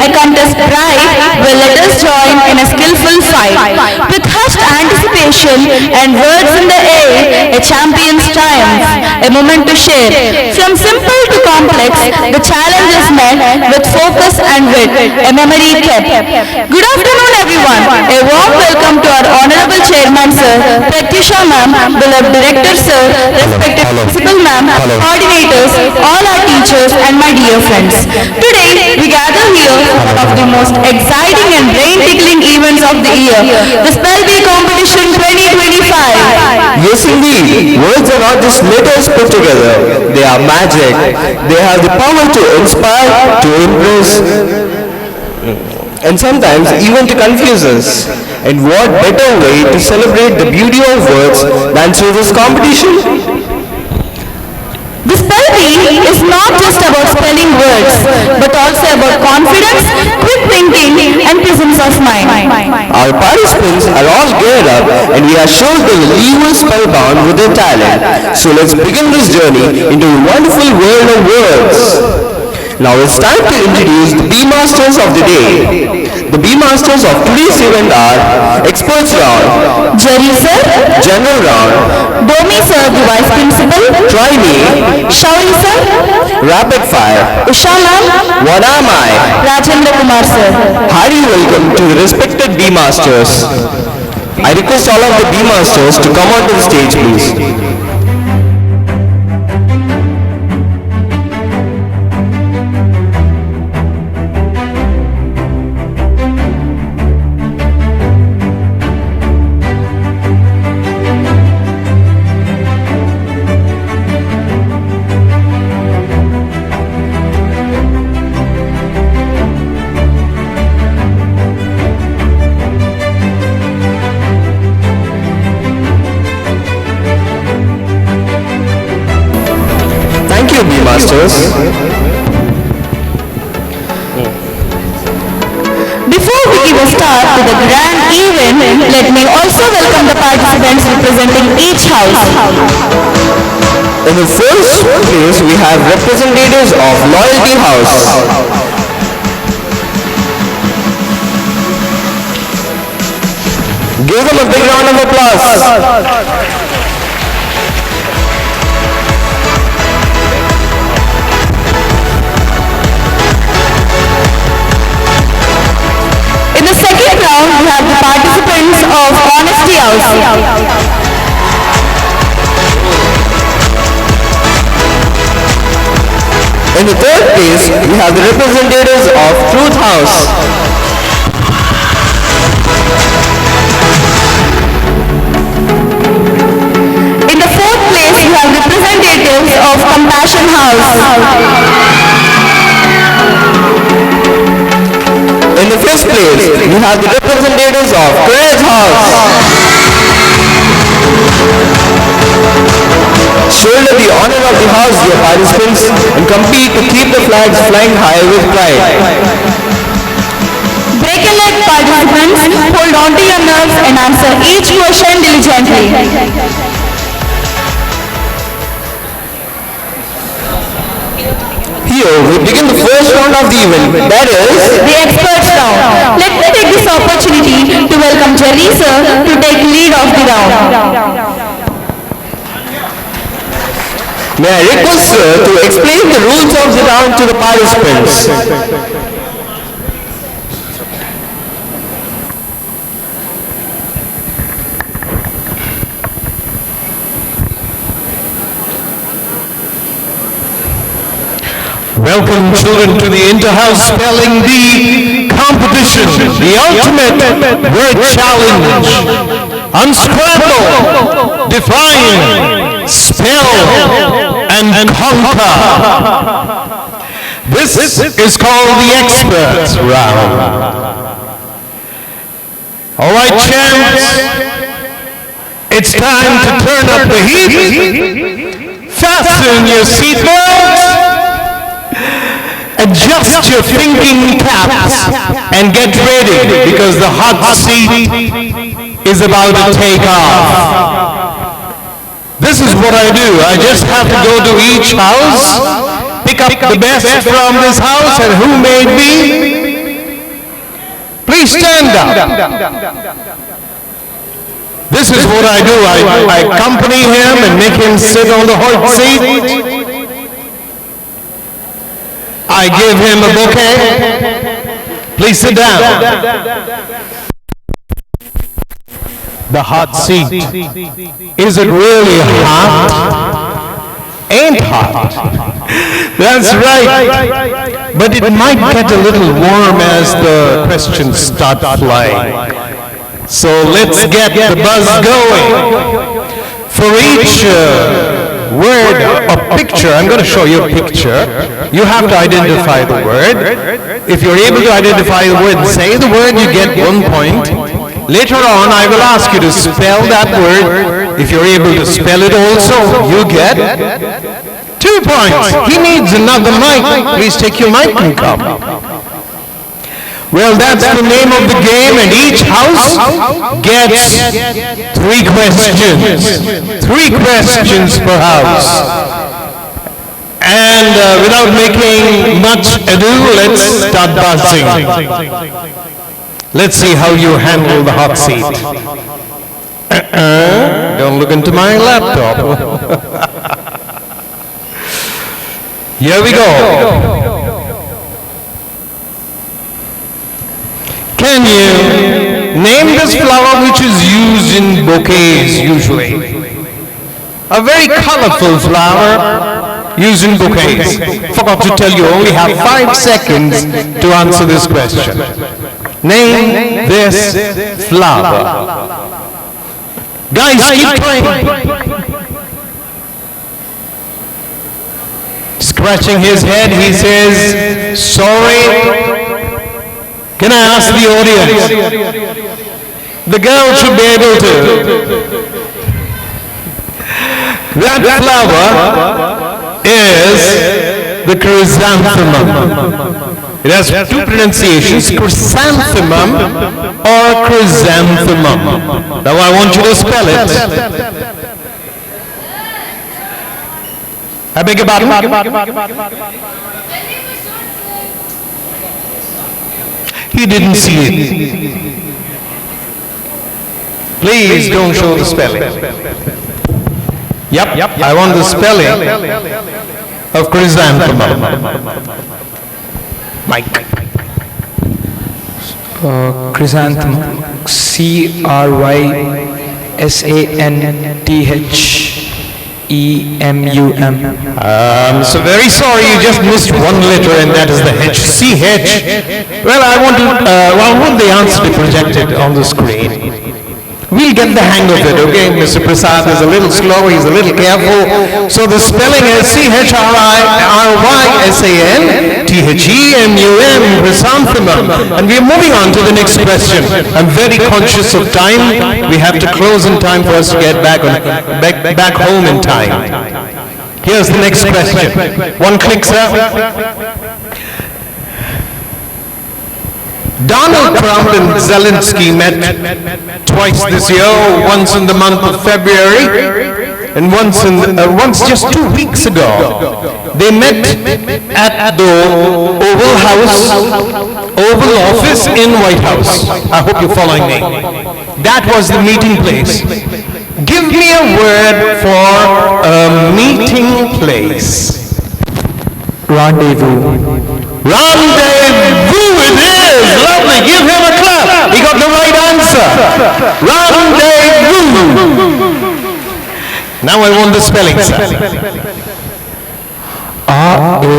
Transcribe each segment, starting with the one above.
a contest bright, well let us join in a skillful fight. With hushed anticipation and words in the air, a champion's triumph, a moment to share. From simple to complex, the challenge is met with focus and wit, a memory kept. Good afternoon everyone. A warm welcome to our Honorable Chairman Sir, Pratyusha Ma'am, beloved Director Sir, respected Principal Ma'am, coordinators, all our teachers and my dear friends. Today we gather here for one of the most exciting and brain-tickling events of the year, the Spell Bee Competition 2025. Yes indeed, words are not just letters put together, they are magic. They have the power to inspire, to impress, and sometimes even to confuse us. And what better way to celebrate the beauty of words than through this competition? The Spell Bee is not just about spelling words, but also about confidence, quick thinking, and presence of mind. Our participants are all geared up and we are sure they will leave us spellbound with their talent. So let's begin this journey into a wonderful world of words. Now it's time to introduce the Bee Masters of the day. The Bee Masters of today's event are Experts Round, Jerry Sir, General Round, Domi Sir, the Vice Principal, Try Me, Shauri Sir, Rapid Fire, Usha Ma'am, What Am I? Rajendra Kumar Sir. Hearty welcome to the respected Bee Masters. I request all of the Bee Masters to come onto the stage please. Bee Masters. Before we give a start to the grand event, let me also welcome the participants representing each house. In the first place, we have representatives of Loyalty House. Give them a big round of applause. In the second round, we have the participants of Honesty House. In the third place, we have the representatives of Truth House. In the fourth place, we have representatives of Compassion House. In the fifth place, we have the representatives of Courage House. Shoulder the honor of the house, dear participants, and compete to keep the flags flying high with pride. Break a leg, participants. Hold on to your nerves and answer each question diligently. Here we begin the first round of the event, that is the Experts Round. Let me take this opportunity to welcome Jerry Sir to take lead of the round. May I request Sir to explain the rules of the round to the participants. Welcome children to the Inter-House Spelling Bee Competition, the ultimate word challenge. Unscramble, define, spell, and conquer. This is called the Experts Round. All right, champs, it's time to turn up the heat. Fasten your seatbelts. Adjust your thinking caps and get ready because the hot seat is about to take off. This is what I do. I just have to go to each house, pick up the best from this house and who may it be? Please stand up. This is what I do. I accompany him and make him sit on the hot seat. I give him a bouquet. Please sit down. The hot seat. Is it really hot? Ain't hot. That's right. But it might get a little warm as the questions start flying. So let's get the buzz going. For each word or picture, I'm going to show you a picture. You have to identify the word. If you're able to identify the word, say the word, you get 1 point. Later on, I will ask you to spell that word. If you're able to spell it also, you get 2 points. He needs another mic. Please take your mic and come. Well, that's the name of the game, and each house gets 3 questions. 3 questions per house. And without making much ado, let's start buzzing. Let's see how you handle the hot seat. Don't look into my laptop. Here we go. Can you name this flower which is used in bouquets usually? A very colorful flower used in bouquets. Forgot to tell you, only have 5 seconds to answer this question. Name this flower. Guys, keep trying. Scratching his head, he says, sorry. Can I ask the audience? The girl should be able to. That flower is the chrysanthemum. It has 2 pronunciations, chrysanthemum or chrysanthemum. Now I want you to spell it. I beg your pardon? He didn't see it. Please don't show the spelling. Yep, I want the spelling of chrysanthemum. Mike. Chrysanthemum. CHRYSANTHEMUM. I'm so very sorry, you just missed 1 letter, and that is the H. CH. Well, I want the answer to be projected on the screen. We'll get the hang of it, okay? Mr. Prasad is a little slow, he's a little careful. So the spelling is CHRYSANTHEMUM, chrysanthemum. And we're moving on to the next question. I'm very conscious of time. We have to close in time for us to get back home in time. Here's the next question. 1 click, sir. Donald Trump and Zelensky met twice this year, once in the month of February and once just 2 weeks ago. They met at the Oval Office in White House. I hope you're following me. That was the meeting place. Give me a word for a meeting place. Rendezvous. Rendezvous it is! Lovely! Give him a clap! He got the right answer! Rendezvous! Now I want the spelling, sir. RANDEVOUS.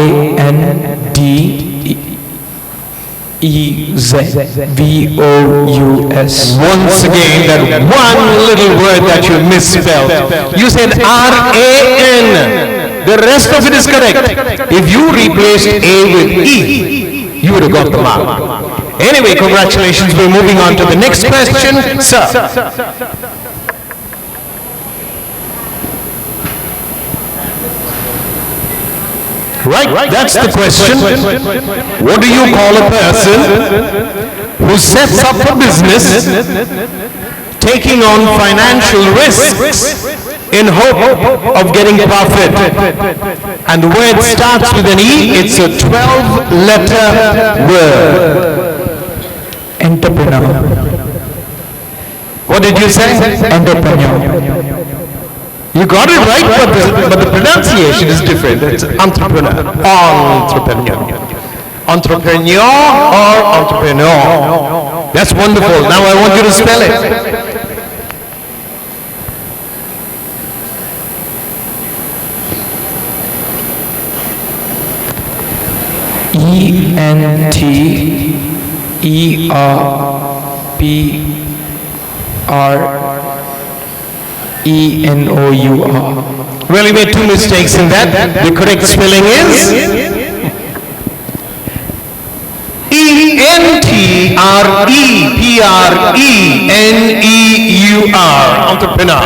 Once again, that one little word that you misspelled. You said R-A-N. The rest of it is correct. If you replaced A with E, you would have got the mark. Anyway, congratulations. We're moving on to the next question. Sir. Right, that's the question. What do you call a person who sets up a business taking on financial risks in hope of getting profit. And the word starts with an E, it's a 12-letter word. Entrepreneur. What did you say? Entrepreneur. You got it right, but the pronunciation is different. It's entrepreneur. Entrepreneur. Entrepreneur or entrepreneur. That's wonderful. Now I want you to spell it. Entrepreneur. Well, you made two mistakes in that. The correct spelling is entrepreneur. Entrepreneur.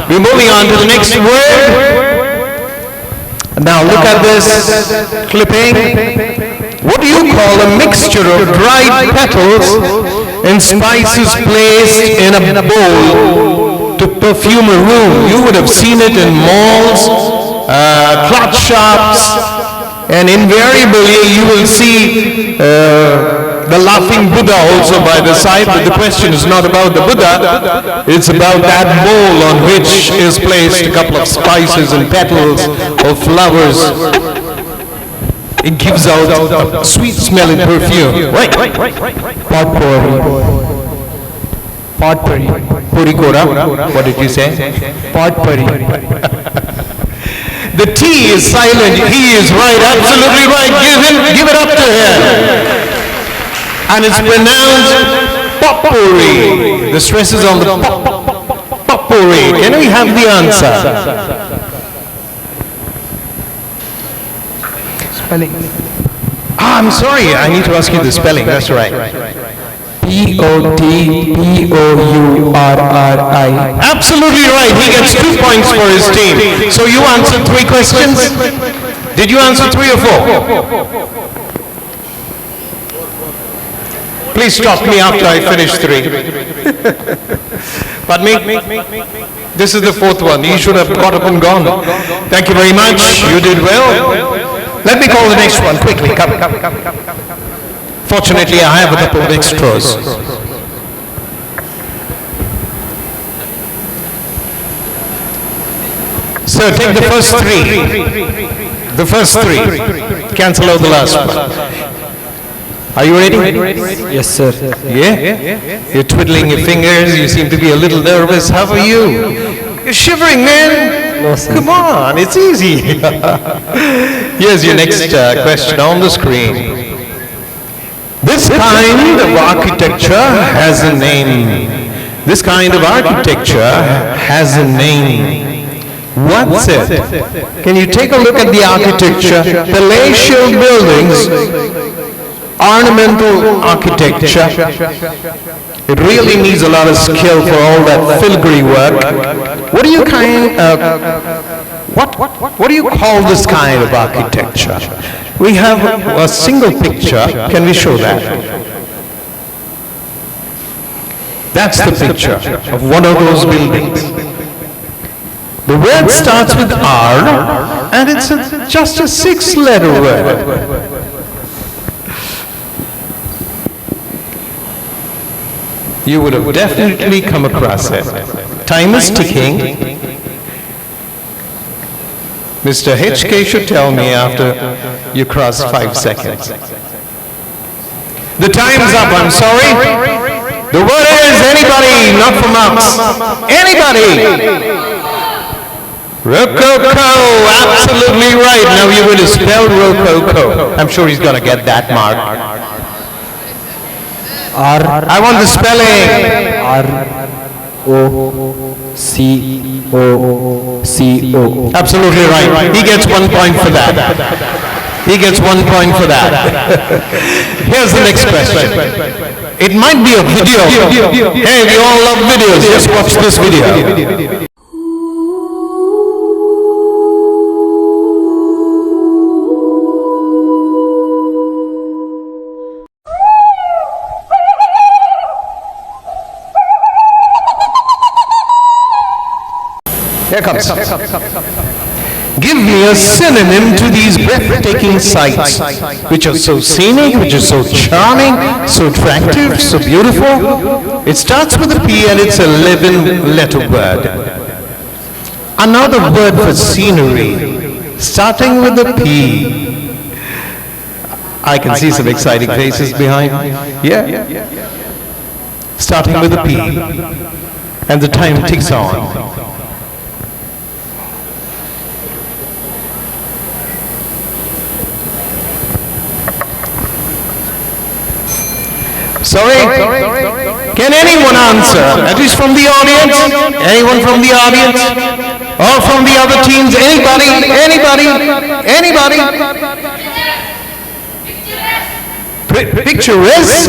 We're moving on to the next word. Now look at this clipping. What do you call a mixture of dried petals and spices placed in a bowl to perfume a room? You would have seen it in malls, cloth shops, and invariably you will see the laughing Buddha also by the side, but the question is not about the Buddha, it's about that bowl on which is placed a couple of spices and petals of flowers. It gives out a sweet smelling perfume. Right. Potpourri. Potpourri. Purikora. What did you say? Potpourri. The T is silent. He is right. Absolutely right. Give it up to him. And it's pronounced potpourri. The stress is on the potpourri. Can we have the answer? Spelling. I'm sorry. I need to ask you the spelling. That's right. Potpourri. Absolutely right. He gets 2 points for his team. So you answered 3 questions? Did you answer 3 or 4? Please stop me after I finish 3. Pardon me? This is the 4th one. You should have got up and gone. Thank you very much. You did well. Let me call the next one quickly. Come. Fortunately, I have a couple of extras. So take the first 3. The first 3. Cancel out the last one. Are you ready? Yes, sir. Yeah? You're twiddling your fingers. You seem to be a little nervous. How are you? You're shivering, man. No, sir. Come on, it's easy. Here's your next question on the screen. This kind of architecture has a name. This kind of architecture has a name. What's it? Can you take a look at the architecture? Palatial buildings, ornamental architecture. It really needs a lot of skill for all that filigree work. What do you what do you call this kind of architecture? We have a single picture. Can we show that? That's the picture of one of those buildings. The word starts with R, and it's just a 6-letter word. You would have definitely come across it. Time is ticking. Mr. HK should tell me after you cross 5 seconds. The time's up, I'm sorry. The word is anybody, not for marks. Anybody. Rococo, absolutely right. Now you're going to spell Rococo. I'm sure he's going to get that mark. I want the spelling. R-O-C-O-C-O. Absolutely right. He gets 1 point for that. He gets 1 point for that. Here's the next question. It might be a video. Hey, we all love videos. Just watch this video. Here comes. Give me a synonym to these breathtaking sights, which are so scenic, which are so charming, so attractive, so beautiful. It starts with a P and it's 11-letter word. Another word for scenery, starting with a P. I can see some exciting faces behind. Yeah. Starting with a P. And the time ticks on. Sorry? Can anyone answer? At least from the audience? Anyone from the audience? Or from the other teams? Anybody? Anybody? Anybody? Picturesque?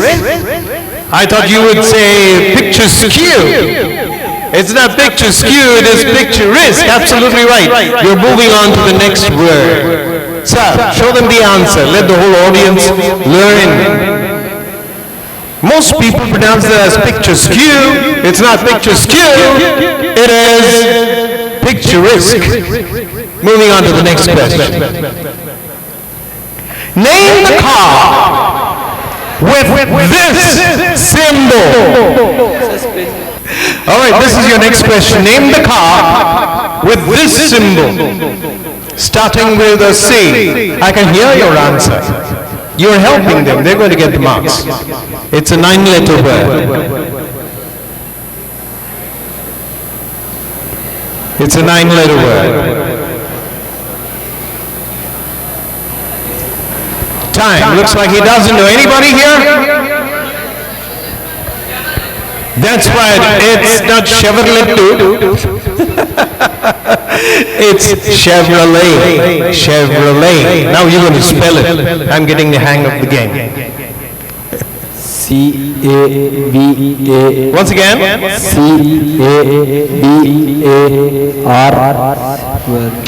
I thought you would say picturesque. It's not picturesque, it is picturesque. Absolutely right. You're moving on to the next word. Sir, show them the answer. Let the whole audience learn. Most people pronounce it as picturesque. It's not picturesque. It is picturesque. Moving on to the next question. Name the car with this symbol. All right, this is your next question. Name the car with this symbol, starting with a C. I can hear your answer. You're helping them. They're going to get the marks. It's a 9-letter word. It's a 9-letter word. Time. Looks like he doesn't know. Anybody here? That's right. It's not Chevrolet. It's Chevrolet. Chevrolet. Now you're going to spell it. I'm getting the hang of the game. C-A-V-A. Once again. C-A-V-A-R.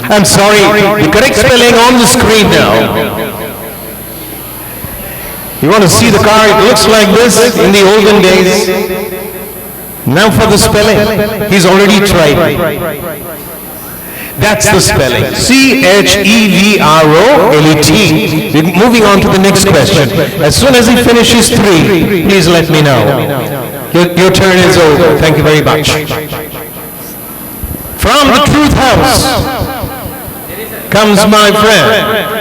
I'm sorry. The correct spelling on the screen now. You want to see the car? It looks like this in the olden days. Now for the spelling. He's already tried. That's the spelling. C-H-E-V-R-O-L-E-T. We're moving on to the next question. As soon as he finishes 3, please let me know. Your turn is over. Thank you very much. From the Truth House comes my friend.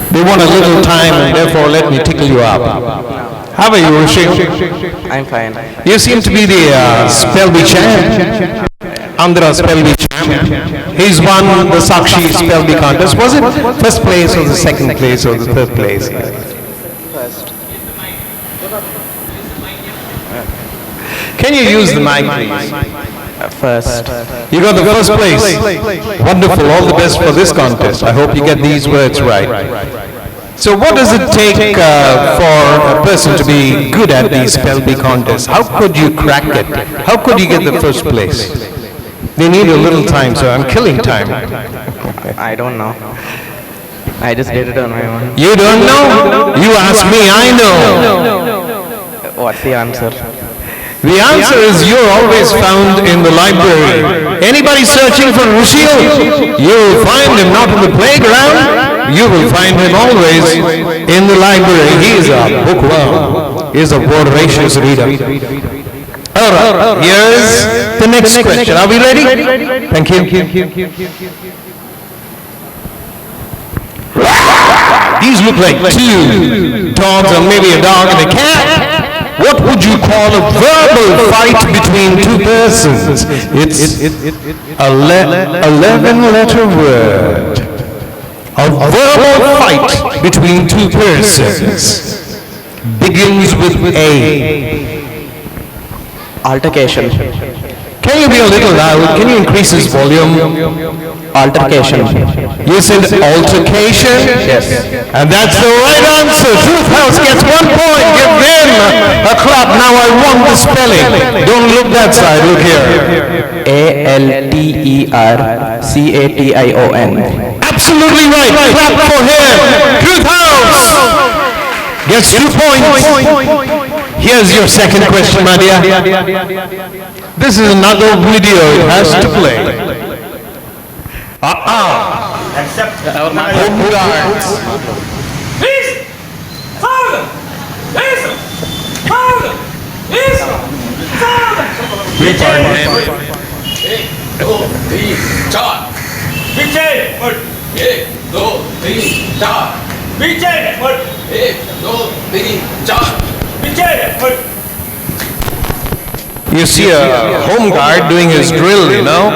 They want a little time and therefore let me tickle you up. How are you, Rishi? I'm fine. You seem to be the Spelby champ. Andhra Spelby champ. He's won the Sakshi Spelby contest. Was it first place or the second place or the third place? First. Can you use the mic, please? First. You got the first place. Wonderful. All the best for this contest. I hope you get these words right. So what does it take for a person to be good at these Spelby contests? How could you crack it? How could you get the first place? They need a little time, so I'm killing time. I don't know. I just did it on my own. You don't know? You ask me, I know. What's the answer? The answer is you're always found in the library. Anybody searching for Rushil, you will find him not in the playground. You will find him always in the library. He is a bookworm. He is a voracious reader. All right, here's the next question. Are we ready? Thank you. These look like 2 dogs, or maybe a dog and a cat. What would you call a verbal fight between 2 persons? It's a 11-letter word. A verbal fight between 2 persons begins with A. Altercation. Can you be a little loud? Can you increase his volume? Altercation. You said altercation? Yes. And that's the right answer. Truth House gets 1 point. Give them a clap. Now I want the spelling. Don't look that side. Look here. A-L-T-E-R-C-A-T-I-O-N. Absolutely right. Clap for him. Truth House. Gets 2 points. Here's your second question, my dear. This is another video it has to play. Home guards. You see a home guard doing his drill, you know,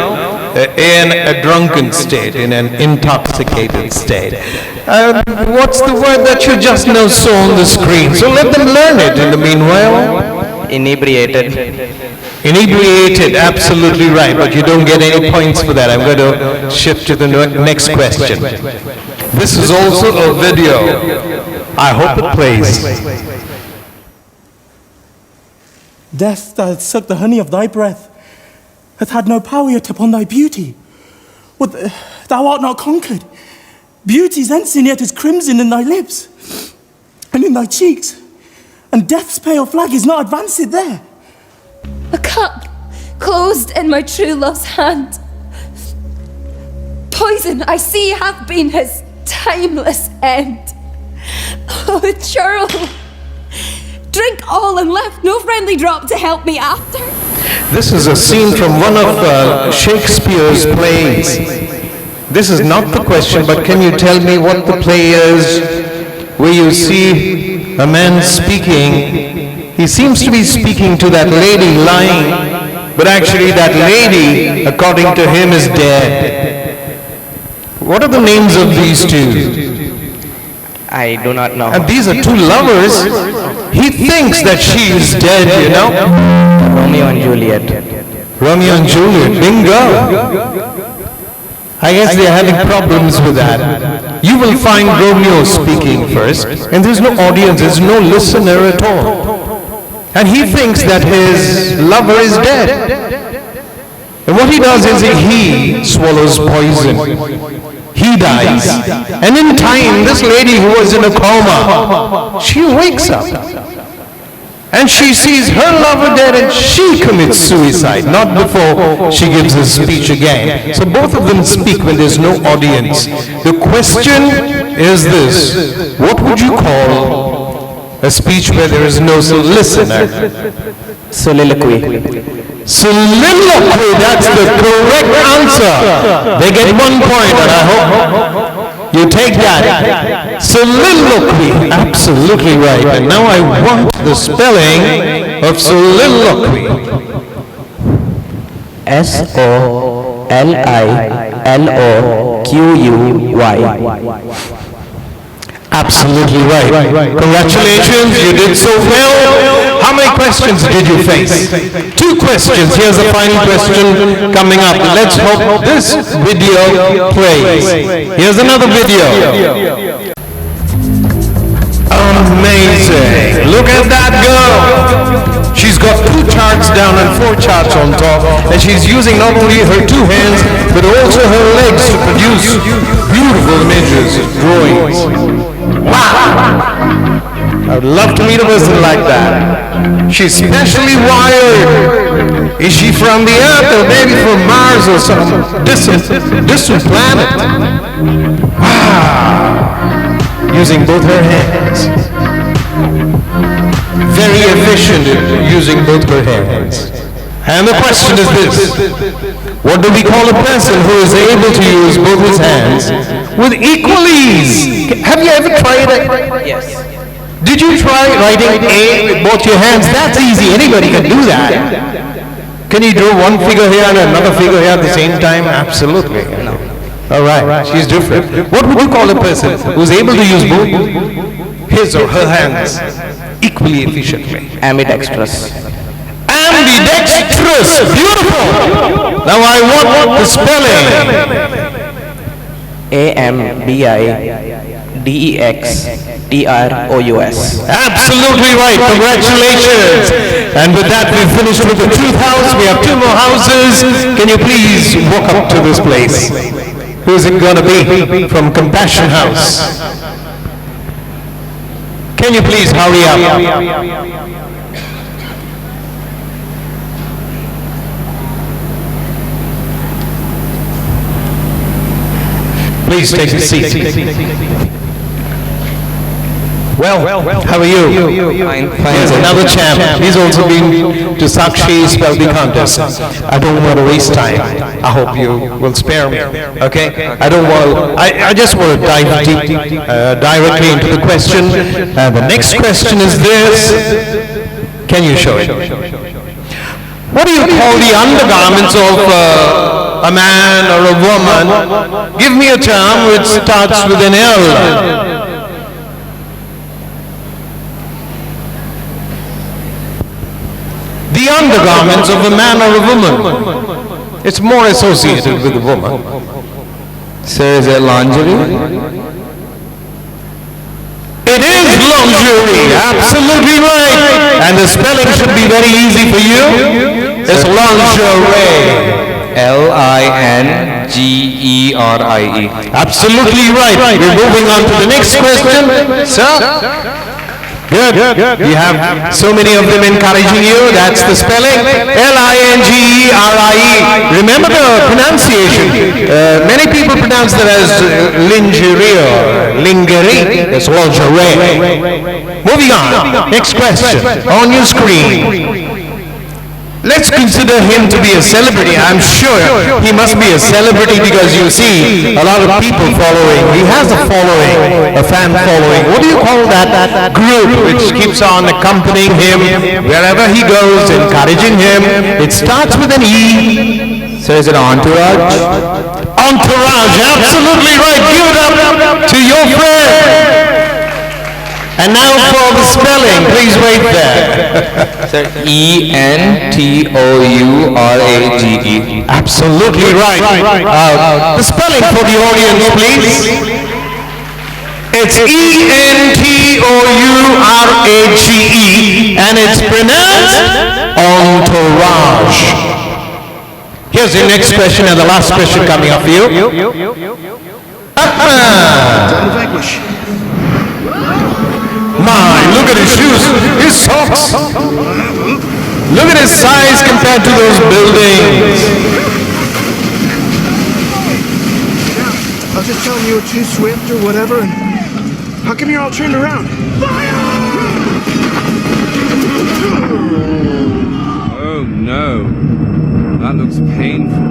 in a drunken state, in an intoxicated state. What's the word that you just now saw on the screen? So let them learn it in the meanwhile. Inebriated. Inebriated, absolutely right, but you don't get any points for that. I'm going to shift to the next question. This is also a video. I hope it plays. Death that hath sucked the honey of thy breath hath had no power yet upon thy beauty. Thou art not conquered. Beauty's ensign yet is crimson in thy lips and in thy cheeks, and death's pale flag is not advanced there. A cup closed in my true love's hand. Poison I see hath been his timeless end. Oh, churl, drink all and left no friendly drop to help me after. This is a scene from one of Shakespeare's plays. This is not the question, but can you tell me what the play is where you see a man speaking? He seems to be speaking to that lady lying, but actually that lady, according to him, is dead. What are the names of these two? I do not know. And these are two lovers. He thinks that she is dead, you know. Romeo and Juliet. Romeo and Juliet, bingo. I guess they're having problems with that. You will find Romeo speaking first, and there's no audience, there's no listener at all. And he thinks that his lover is dead. And what he does is he swallows poison. He dies. And in time, this lady who was in a coma, she wakes up. And she sees her lover dead and she commits suicide, not before she gives a speech again. So both of them speak when there's no audience. The question is this: what would you call a speech where there is no listener? Soliloquy. Soliloquy, that's the correct answer. They get 1 point, and I hope you take that. Soliloquy, absolutely right. And now I want the spelling of soliloquy. Soliloquy. Absolutely right. Congratulations, you did so well. How many questions did you face? 2 questions. Here's the final question coming up. Let's hope this video plays. Here's another video. Amazing. Look at that girl. She's got 2 charts down and 4 charts on top, and she's using not only her 2 hands but also her legs to produce beautiful images, drawings. Wow! I would love to meet a person like that. She's specially wired. Is she from the Earth or maybe from Mars or some distant planet? Wow! Using both her hands. Very efficient in using both her hands. And the question is this: what do we call a person who is able to use both his hands with equal ease? Have you ever tried it? Yes. Did you try writing A with both your hands? That's easy. Anybody can do that. Can you draw one figure here and another figure here at the same time? Absolutely. No. All right. She's different. What would you call a person who's able to use both his or her hands equally efficiently? Ambidextrous. Ambidextrous. Beautiful. Now I want the spelling. Ambidextrous. Absolutely right. Congratulations. And with that, we've finished with the Truth House. We have 2 more houses. Can you please walk up to this place? Who's it going to be? From Compassion House. Can you please hurry up? Please take a seat. Well, how are you? Fine, Here's another champ. He's also been to Sakshi's Spelby contest. I don't want to waste time. I hope you will spare me. Okay? I just want to dive deep, directly into the question. The next question is this. Can you show it? What do you call the undergarments of a man or a woman? Give me a term which starts with an L. The undergarments of a man or a woman. It's more associated with a woman. Sir, is it lingerie? It is lingerie, absolutely right. And the spelling should be very easy for you. It's lingerie. Lingerie. Absolutely right. We're moving on to the next question. Sir? Good. We have so many of them encouraging you. That's the spelling. Lingerie. Remember the pronunciation. Many people pronounce that as lingerie or lingerie. It's lingerie. Moving on. Next question. On your screen. Let's consider him to be a celebrity. I'm sure he must be a celebrity because you see a lot of people following. He has a following, a fan following. What do you call that group which keeps on accompanying him wherever he goes, encouraging him? It starts with an E. Sir, is it entourage? Entourage, absolutely right. Give it up to your friend. And now for the spelling, please wait there. Sir, Entourage. Absolutely right. The spelling for the audience, please. It's Entourage, and it's pronounced entourage. Here's the next question and the last question coming up for you. My, look at his shoes, his socks. Look at his size compared to those buildings. I was just telling you were too swift or whatever, and how come you're all turned around? Oh no, that looks painful.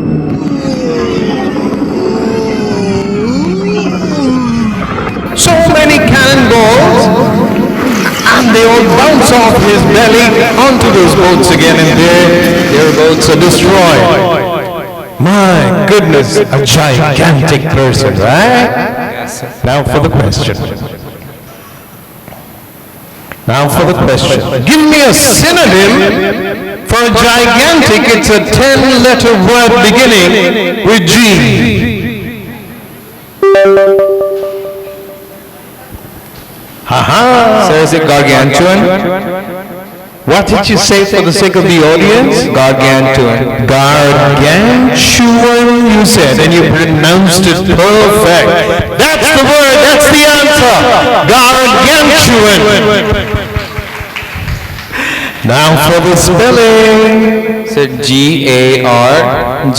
So many cannonballs, and they all bounce off his belly onto those boats again, and their boats are destroyed. My goodness, a gigantic person, right? Now for the question. Now for the question. Give me a synonym for a gigantic. It's a 10-letter word beginning with G. Sir, is it gargantuan? What did you say for the sake of the audience? Gargantuan. Gargantuan, you said, and you pronounced it perfect. That's the word, that's the answer. Gargantuan. Now for the spelling. Sir, Gargantuan.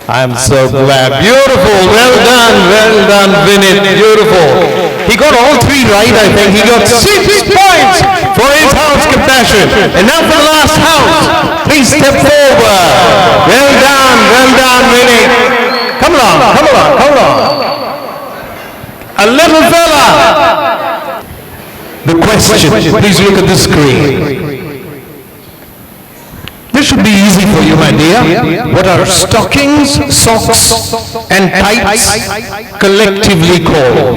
I'm so glad. Beautiful. Well done, Vinit. Beautiful. He got all three right, I think. He got 6 points for his house compassion. And now for the last house. Please step forward. Well done, Vinit. Come along. A little fella. The question. Please look at the screen. This should be easy for you, my dear. What are stockings, socks, and tights collectively called?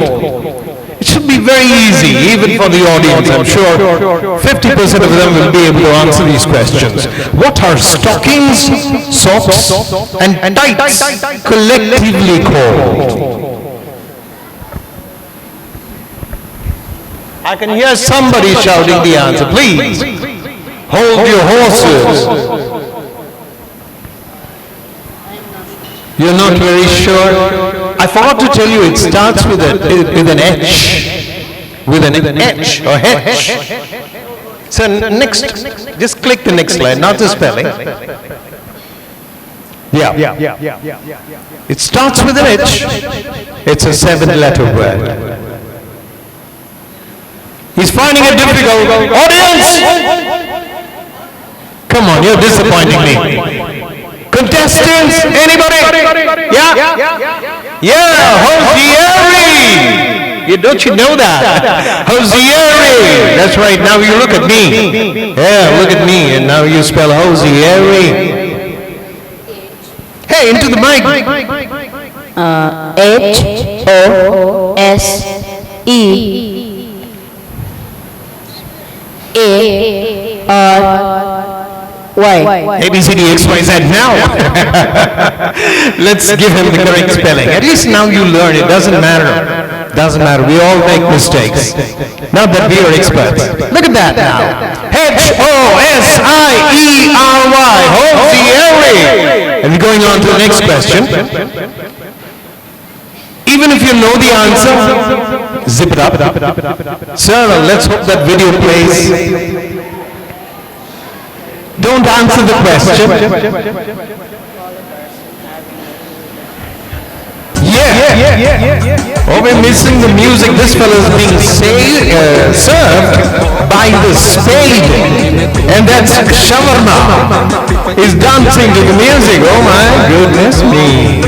It should be very easy, even for the audience. I'm sure 50% of them will be able to answer these questions. What are stockings, socks, and tights collectively called? I can hear somebody shouting the answer. Please. Hold your horses. You're not very sure? I forgot to tell you, it starts with an H. With an H or H. So next, just click the next slide, not the spelling. Yeah. It starts with an H. It's a 7-letter word. He's finding it difficult. Audience! Come on, you're disappointing me. Contestants, anybody? Yeah? Yeah, Hosieri! Don't you know that? Hosieri! That's right, now you look at me. Yeah, look at me, and now you spell Hosieri. Hey, into the mic. H-O-S-E-A-R-Y. ABCDXYZ now. Let's give him the correct spelling. At least now you learn. It doesn't matter. Doesn't matter. We all make mistakes. Not that we are experts. Look at that now. H-O-S-I-E-R-Y. Hosieri. And we're going on to the next question. Even if you know the answer, zip it up. Sir, let's hope that video plays. Don't answer the question. Yeah. Oh, we're missing the music. This fellow is being served by the spade. And that's shawarma. He's dancing to the music. Oh my goodness me.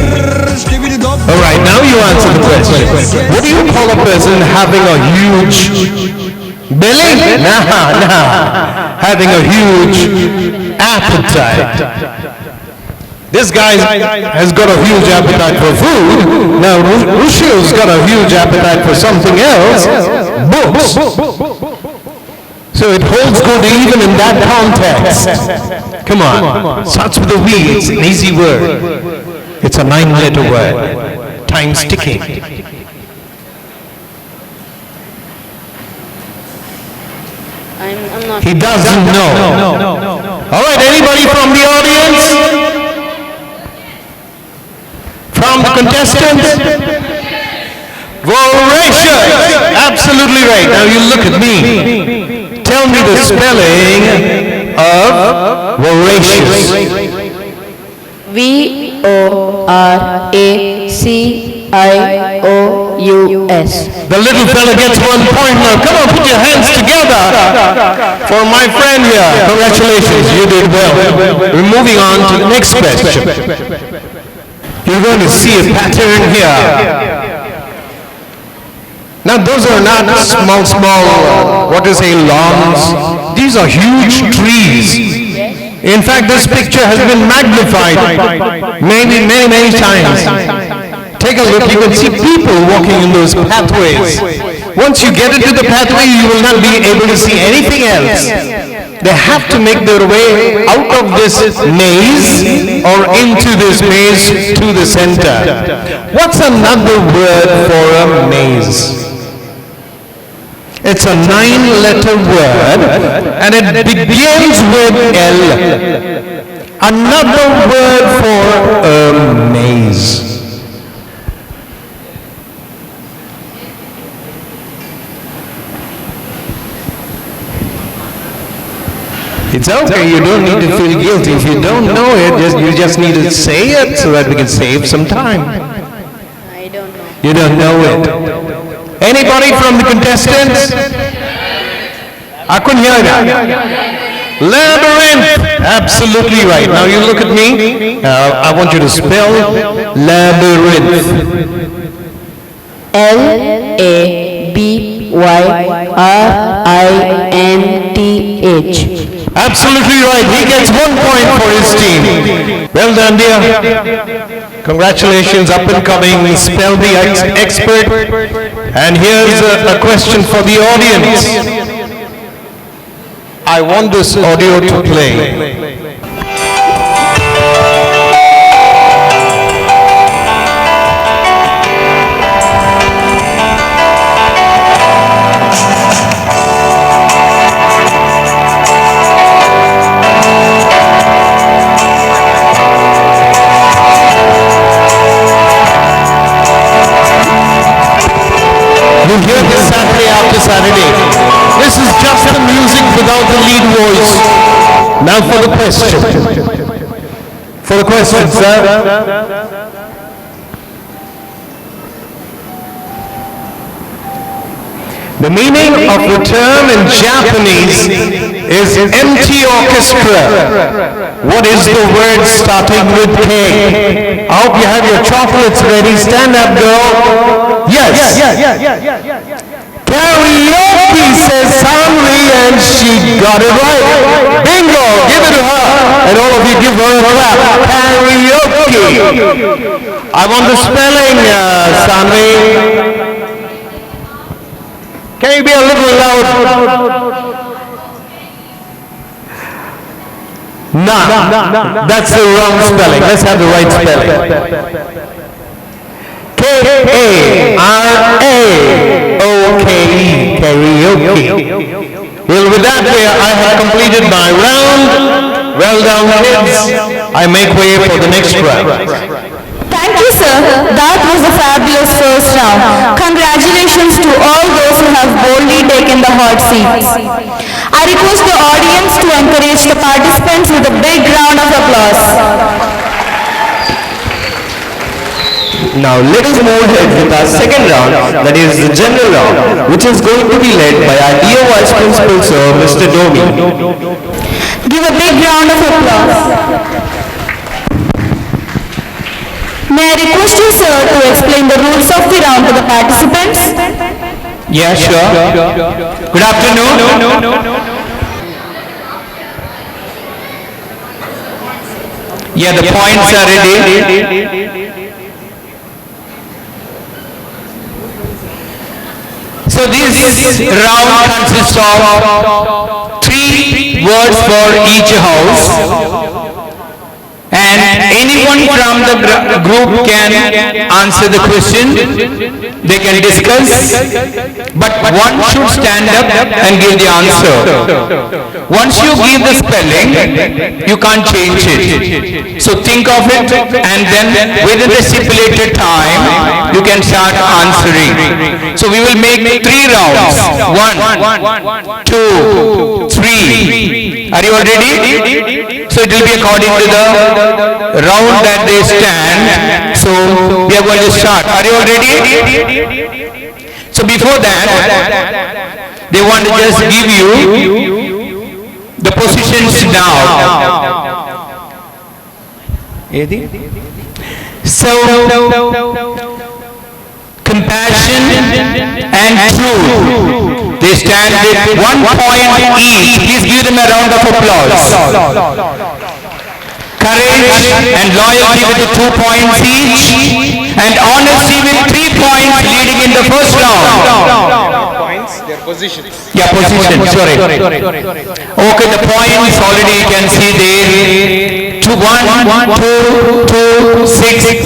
All right, now you answer the question. What do you call a person having a huge belly? Nah. Having a huge appetite. This guy has got a huge appetite for food. Now, Rushio's got a huge appetite for something else. Books. So it holds good even in that context. Come on. Starts with a V. It's an easy word. It's a 9-letter word. Time's ticking. I'm not. He doesn't know. All right, anybody from the audience? From the contestants? Voracious! Absolutely right. Now you look at me. Tell me the spelling of voracious. V-O-R-A-C-I-O-U-S. The little fella gets 1 point now. Come on, put your hands together for my friend here. Congratulations, you did well. We're moving on to the next question. You're going to see a pattern here. Now those are not small, what you say, lawns. These are huge trees. In fact, this picture has been magnified maybe many times. Take a look, you can see people walking in those pathways. Once you get into the pathway, you will not be able to see anything else. They have to make their way out of this maze or into this maze to the center. What's another word for a maze? It's a 9-letter word and it begins with L. Another word for a maze. It's okay, you don't need to feel guilty. If you don't know it, you just need to say it so that we can save some time. I don't know. You don't know it. Anybody from the contestants? I couldn't hear that. Labyrinth. Absolutely right. Now you look at me. I want you to spell labyrinth. L-A-B-Y-R-I-N-T-H. Absolutely right. He gets 1 point for his team. Well done, dear. Congratulations, up and coming spell bee expert. And here's a question for the audience. I want this audio to play. Now for the question. For the question, sir. The meaning of the term in Japanese is empty orchestra. What is the word starting with K? I hope you have your chocolates ready. Stand up, girl. Yes. Karaoke, says Samri, and she got it right. Bingo! Give it to her. And all of you give her a clap. Karaoke. I want the spelling, Samri. Can you be a little loud? Nah, that's the wrong spelling. Let's have the right spelling. K-A-R-A-O-K-E, karaoke. Well, with that, I have completed my round. Well done, kids. I make way for the next round. Thank you, sir. That was a fabulous first round. Congratulations to all those who have boldly taken the hot seats. I request the audience to encourage the participants with a big round of applause. Now let us move ahead with our second round, that is the general round, which is going to be led by our dear Vice Principal Sir, Mr. Domi. Give a big round of applause. May I request you, sir, to explain the rules of the round to the participants? Yeah, sure. Good afternoon. Yeah, the points are ready. So this round consists of 3 words for each house. And anyone from the group can answer the question, they can discuss, but one should stand up and give the answer. Once you give the spelling, you can't change it. So think of it, and then within the stipulated time, you can start answering. So we will make 3 rounds. 1, 2, 3. Are you all ready? So it will be according to the round that they stand. So we are going to start. Are you all ready? So before that, they want to just give you the positions now. So compassion and truth. They stand with 1 point each. Please give them a round of applause. Courage and loyalty with 2 points each, and honesty with 3 points leading in the first round. Points, their positions. Yeah, position, sorry. Okay, the points already you can see there. 1, 2, 2, 6.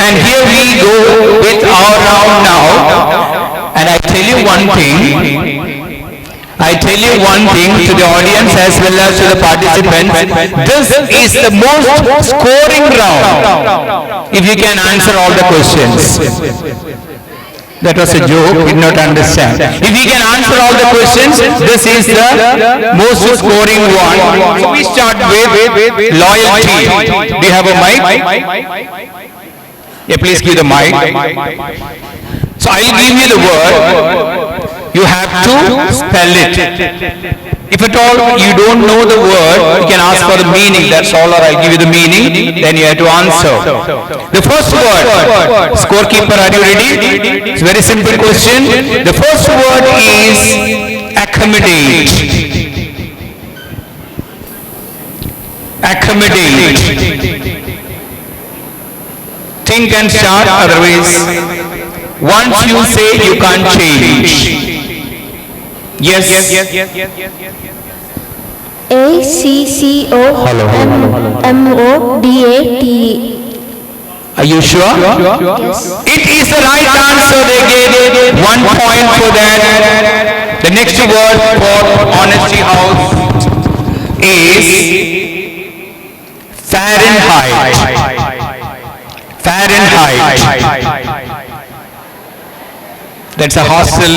And here we go with our round now. And I tell you one thing to the audience as well as to the participants. This is the most scoring round if you can answer all the questions. That was a joke, did not understand. If you can answer all the questions, this is the most scoring one. So we start with loyalty. Do you have a mic? Yeah, please give the mic. So I'll give you the word. You have to spell it. If at all you don't know the word, you can ask for the meaning, that's all, or I'll give you the meaning, then you have to answer. The first word, scorekeeper, are you ready? It's a very simple question. The first word is accommodate. Accommodate. Think and start, otherwise once you say you can't change. Yes. ACCOMMODATE. Are you sure? Yes. It is the right answer. They gave 1 point for that. The next word for honesty house is Fahrenheit. Fahrenheit. That's a hostel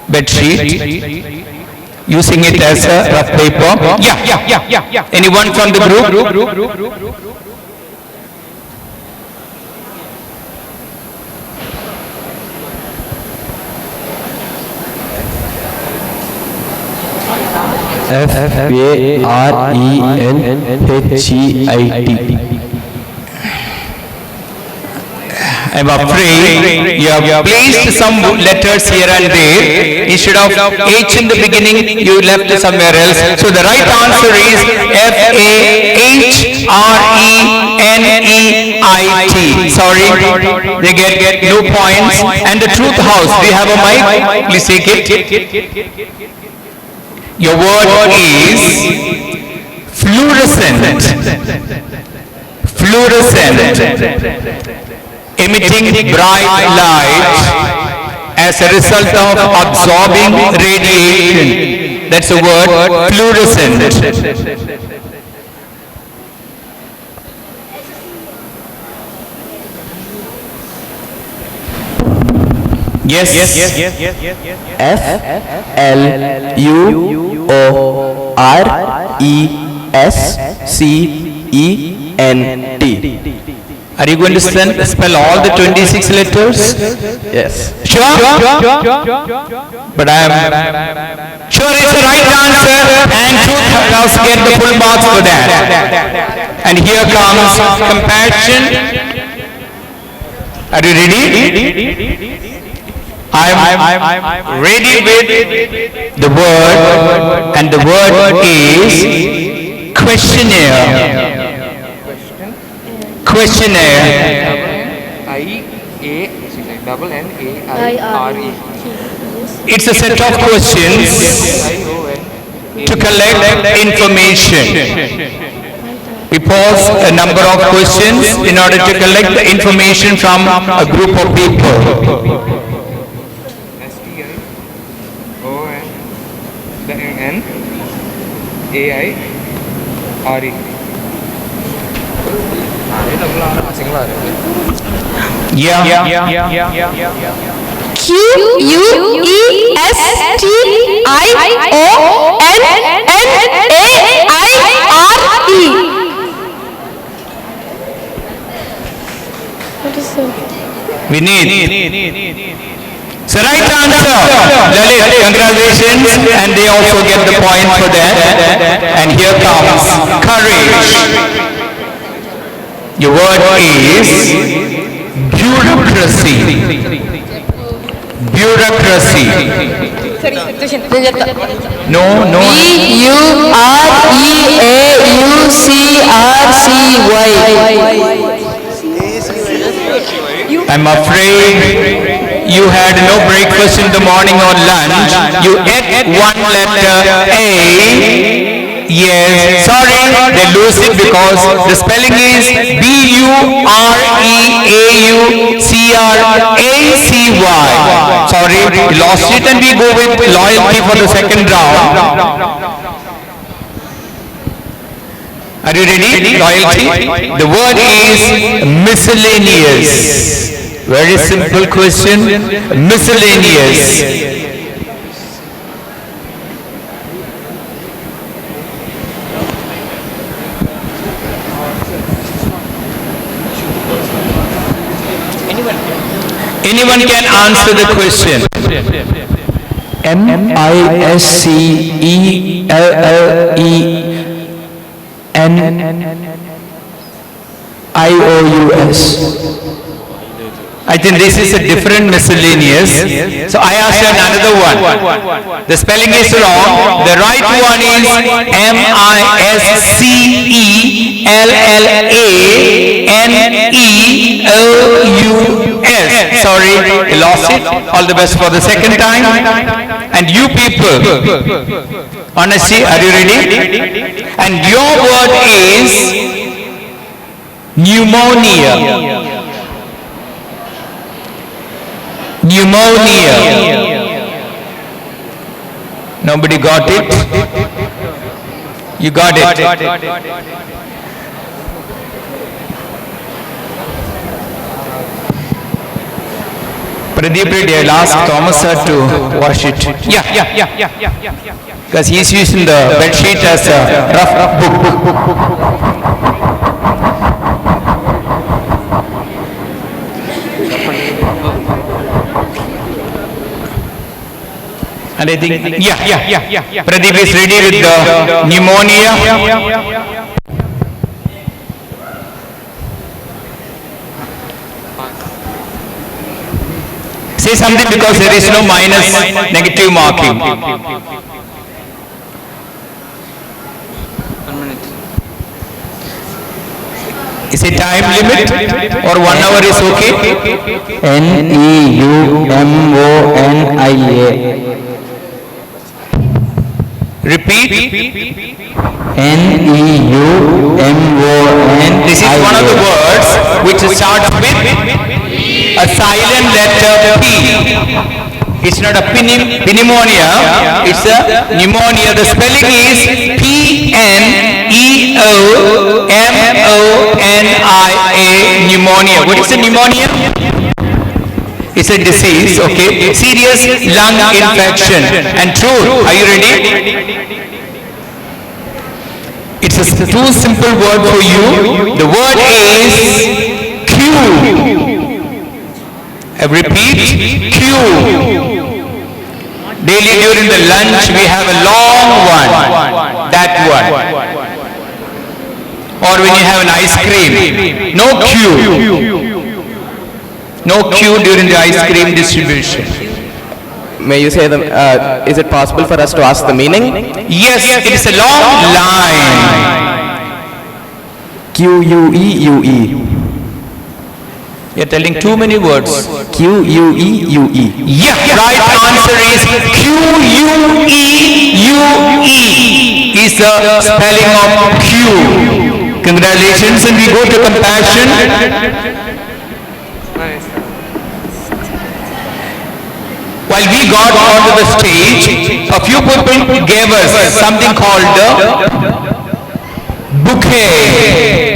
bed sheet. using it as a rough paper. Yeah. Anyone from the group? FARENHEIT. I'm afraid you have placed some letters here and there. Instead of H in the beginning, you left somewhere else. So the right answer is FAHRENEIT. Sorry, they get no points. And the truth house, we have a mic. Please take it. Your word is fluorescent. Fluorescent. Emitting bright light as a result of absorbing radiation. That's the word fluorescent. Yes. FLUORESCENT. Are you going to spell all the 26 letters? Yes. Sure? But I am sure it's the right answer, and truth house get the full marks for that. And here comes compassion. Are you ready? I'm ready with the word, and the word is questionnaire. Questionnaire. I-A-N-N-A-I-R-E. It's a set of questions to collect information. We pose a number of questions in order to collect the information from a group of people. S-T-I-O-N-N-A-I-R-E. Yeah. QUESTIONNAIRE. We need. So right answer. Lalit, congratulations, and they also get the point for that. And here comes courage. Your word is bureaucracy. Bureaucracy. No. BUREAUCRCY. I'm afraid you had no breakfast in the morning or lunch. You ate one letter A. Yes, sorry, they lose it because the spelling is BUREAUCRACY. Sorry, we lost it, and we go with loyalty for the second round. Are you ready? Loyalty. The word is miscellaneous. Very simple question. Miscellaneous. Anyone can answer the question. MISCELLENIOUS. I think this is a different miscellaneous. So I asked you another one. The spelling is wrong. The right one is MISCELLENEOUS. Sorry, I lost it. All the best for the second time. And you people, honestly, are you ready? And your word is pneumonia. Pneumonia. Nobody got it? You got it. Pradeep Reddy, I'll ask Thomas sir to wash it. Yeah. Because he's using the bed sheet as a rough book. And I think, yeah. Pradeep is ready with the pneumonia. Say something because there is no minus negative marking. Is it time limit or 1 hour is okay? Neumonia. Repeat. Neumonia. This is one of the words which starts with a silent letter P. It's not a pneumonia, it's a pneumonia. The spelling is P-N-E-O-M-O-N-I-A, pneumonia. What is a pneumonia? It's a disease, okay? Serious lung infection. And true, are you ready? It's a too simple word for you. The word is Q. I repeat, Q. Daily during the lunch we have a long one, that one. Or when you have an ice cream, no Q. No Q during the ice cream distribution. May you say is it possible for us to ask the meaning? Yes, it is a long line. Q-U-E-U-E. You're telling too many words. Q-U-E-U-E. Yeah, right answer is Q-U-E-U-E is the spelling of Q. Congratulations, and we go to compassion. While we got onto the stage, a few people gave us something called the bouquet.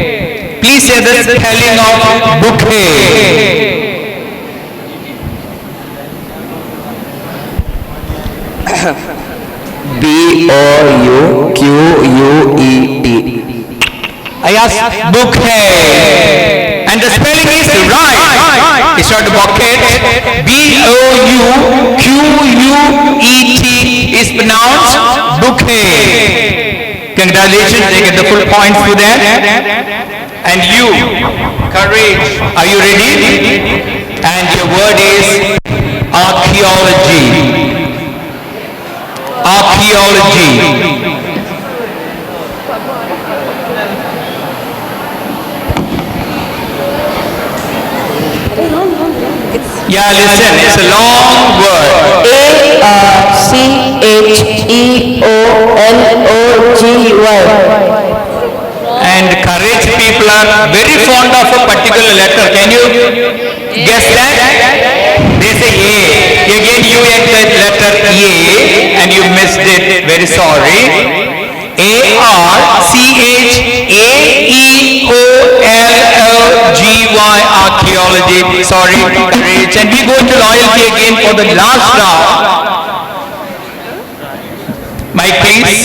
Please say the spelling of bouquet. B-O-U-Q-U-E-T. I asked bouquet. And the spelling is right. It's not bucket. B-O-U-Q-U-E-T is pronounced bouquet. Congratulations, they get the full points for that. And you, courage, are you ready? And your word is archaeology. Archaeology. Yeah, listen, it's a long word. A-R-C-H-E-O-L-O-G-Y. And courage people are very fond of a particular letter. Can you guess that? They say A. Again you get that letter A and you missed it. Very sorry. A-R-C-H-A-E-O-L-O-G-Y, archaeology. Sorry, courage. And we go to loyalty again for the last round. Mic please.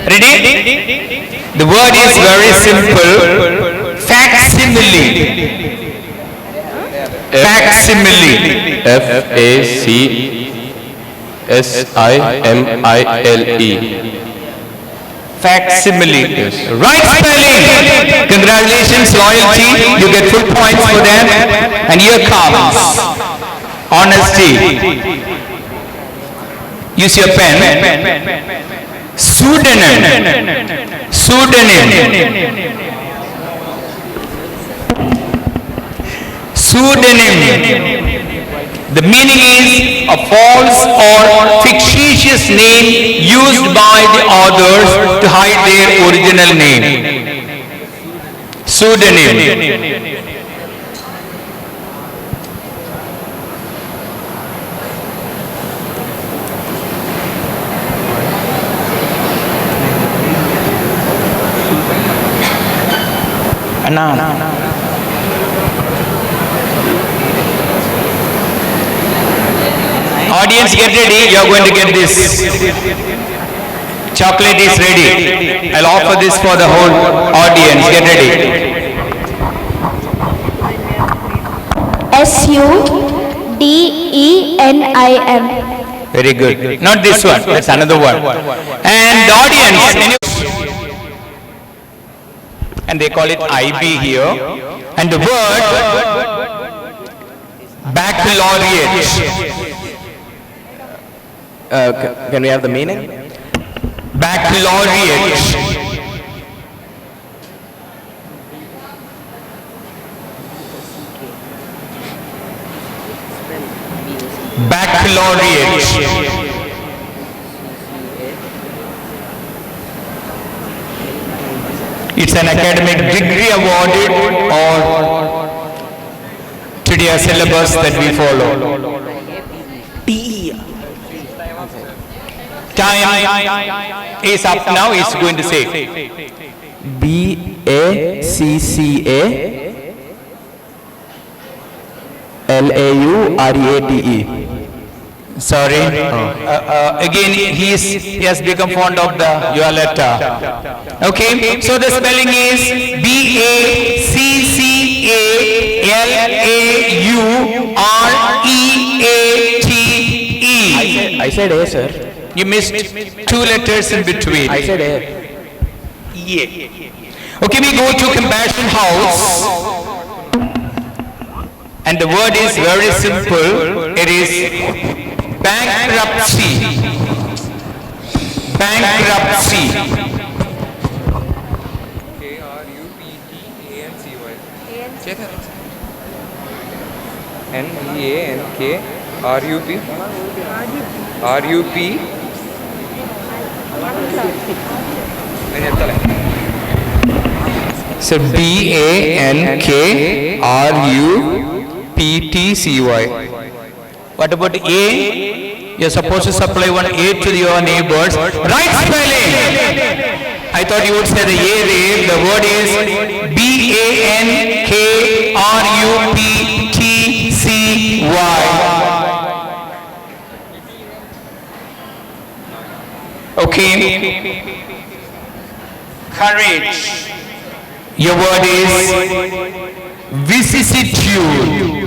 Ready? The word is very simple. Facsimile. Facsimile. F-A-C-S-I-M-I-L-E. Facsimile. Right spelling. Congratulations, loyalty. You get full points for that. And here comes honesty. Use your pen. Pseudonym. Pseudonym. Pseudonym. The meaning is a false or fictitious name used by the authors to hide their original name. Pseudonym. Anna. Audience, get ready. You are going to get this. Chocolate is ready. I'll offer this for the whole audience. Get ready. SUDENIM. Very good. Not this one. That's another one. And the audience. And they call it IB here. And the word baccalaureate. Can we have the meaning? Baccalaureate. Baccalaureate. It's an academic degree awarded or today a syllabus that we follow. Time is up now. He's going to say BACCALAUREATE. sorry. Again, he has become fond of your letter. Okay, so the spelling is BACCALAUREATE. I said A, sir. You missed two letters in between. I said A. Yeah. Okay, we go to Compassion House. And the word is very simple. It is bankruptcy. Bankruptcy. NEANKRUP So BANKRUPTCY. What about A? You're supposed to supply one A to your neighbors. Right spelling. I thought you would say the A rave. The word is BANKRUPTCY. Okay. Courage. Your word is vicissitude.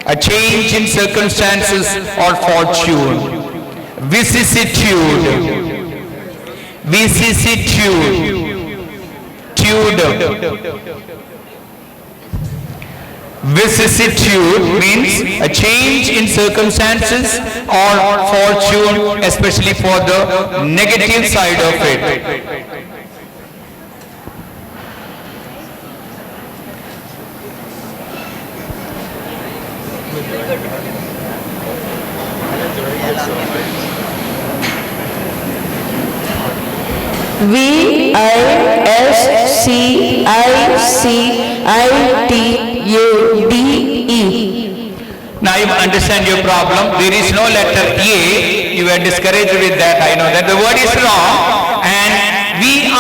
A change in circumstances or fortune. Vicissitude. Vicissitude. Vicissitude means a change in circumstances or fortune, especially for the negative side of it. VISCICITUDE. Now you understand your problem. There is no letter A. You were discouraged with that. I know that the word is wrong. And VICISSITUDE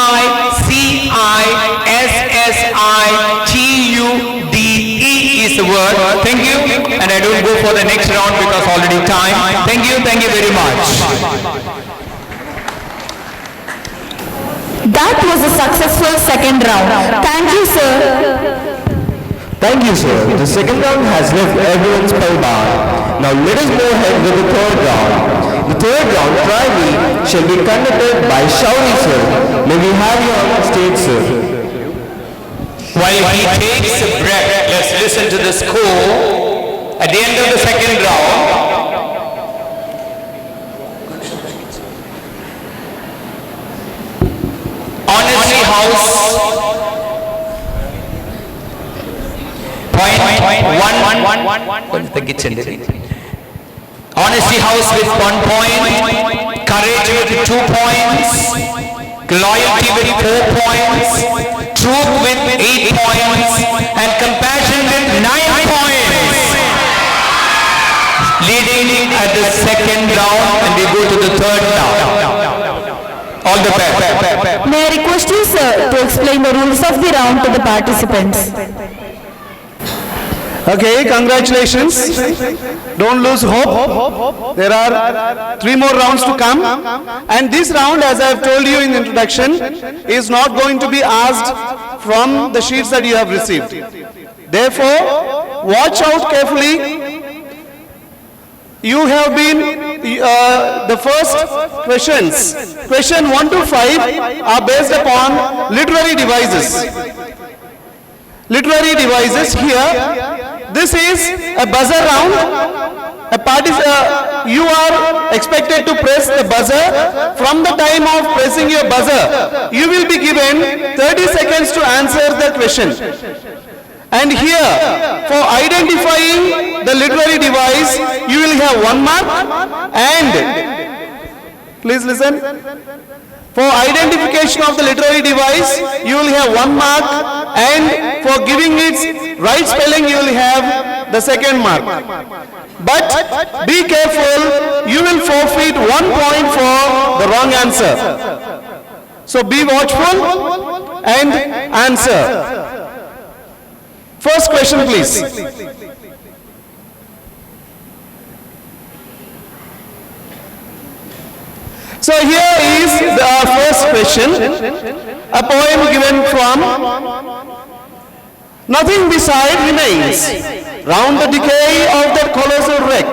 is the word. Thank you. And I don't go for the next round because already time. Thank you. Thank you very much. That was a successful second round. Thank you, sir. Thank you, sir. The second round has left everyone spellbound. Now let us go ahead with the third round. The third round primarily shall be conducted by Shauri, sir. May we have you on stage, sir. While he takes a breath, let's listen to the score. At the end of the second round, Honesty House, point 1. Honesty House with 1 point, Courage with 2 points, Loyalty with 4 points, Truth with 8 points, and Compassion with 9 points. Leading at the second round, and we go to the third round. All the best. May I request you, sir, to explain the rules of the round to the participants? Okay, congratulations. Don't lose hope. There are 3 more rounds to come. And this round, as I have told you in the introduction, is not going to be asked from the sheets that you have received. Therefore, watch out carefully. You have been, the first questions, question 1 to 5 are based upon literary devices. Literary devices here, this is a buzzer round. You are expected to press the buzzer. From the time of pressing your buzzer, you will be given 30 seconds to answer the question. And here, for identifying the literary device, you will have 1 mark, and please listen. For identification of the literary device, you will have 1 mark, and for giving its right spelling, you will have the 2nd mark. But be careful, you will forfeit 1 point for the wrong answer. So be watchful and answer. First question, please. So here is the first question, a poem given from Nothing beside remains, round the decay of that colossal wreck,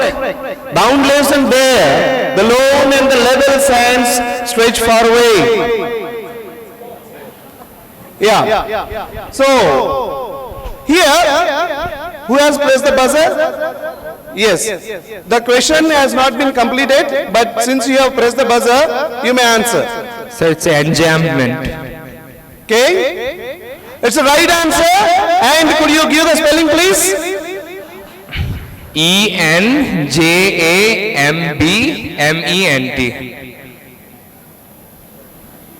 boundless and bare, the lone and the level sands stretch far away. Yeah. So, here, who has pressed the buzzer? Yes. The question has not been completed, but since you have pressed the buzzer, you may answer. So it's an enjambment. Okay? It's the right answer. And could you give the spelling, please? E-N-J-A-M-B-M-E-N-T.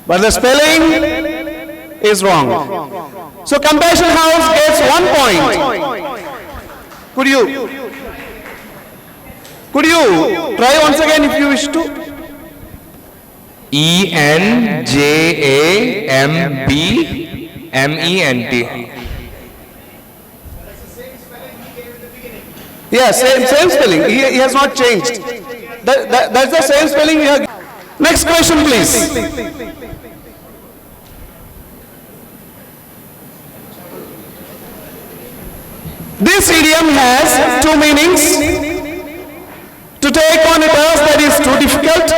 But the spelling is wrong. So Compassion House gets 1 point. Could you try once again if you wish to? E-N-J-A-M-B-M-E-N-T. Yeah, same spelling. He has not changed. That's the same spelling we have. Next question, please. This idiom has 2 meanings. To take on a task that is too difficult,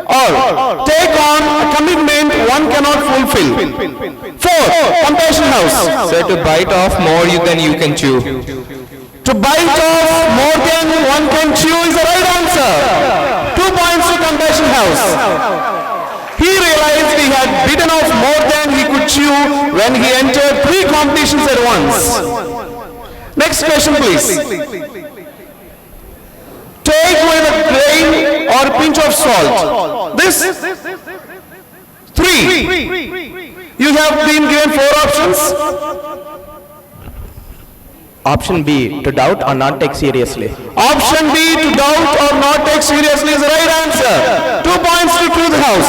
or take on a commitment one cannot fulfill. 4. Compassion House. So to bite off more than you can chew. To bite off more than one can chew is the right answer. 2 points to Compassion House. He realized he had bitten off more than he could chew when he entered 3 competitions at once. Next question, please. Take with a grain or a pinch of salt. This 3. You have been given 4 options. Option B, to doubt or not take seriously. Option B, to doubt or not take seriously is the right answer. 2 points to Truth House.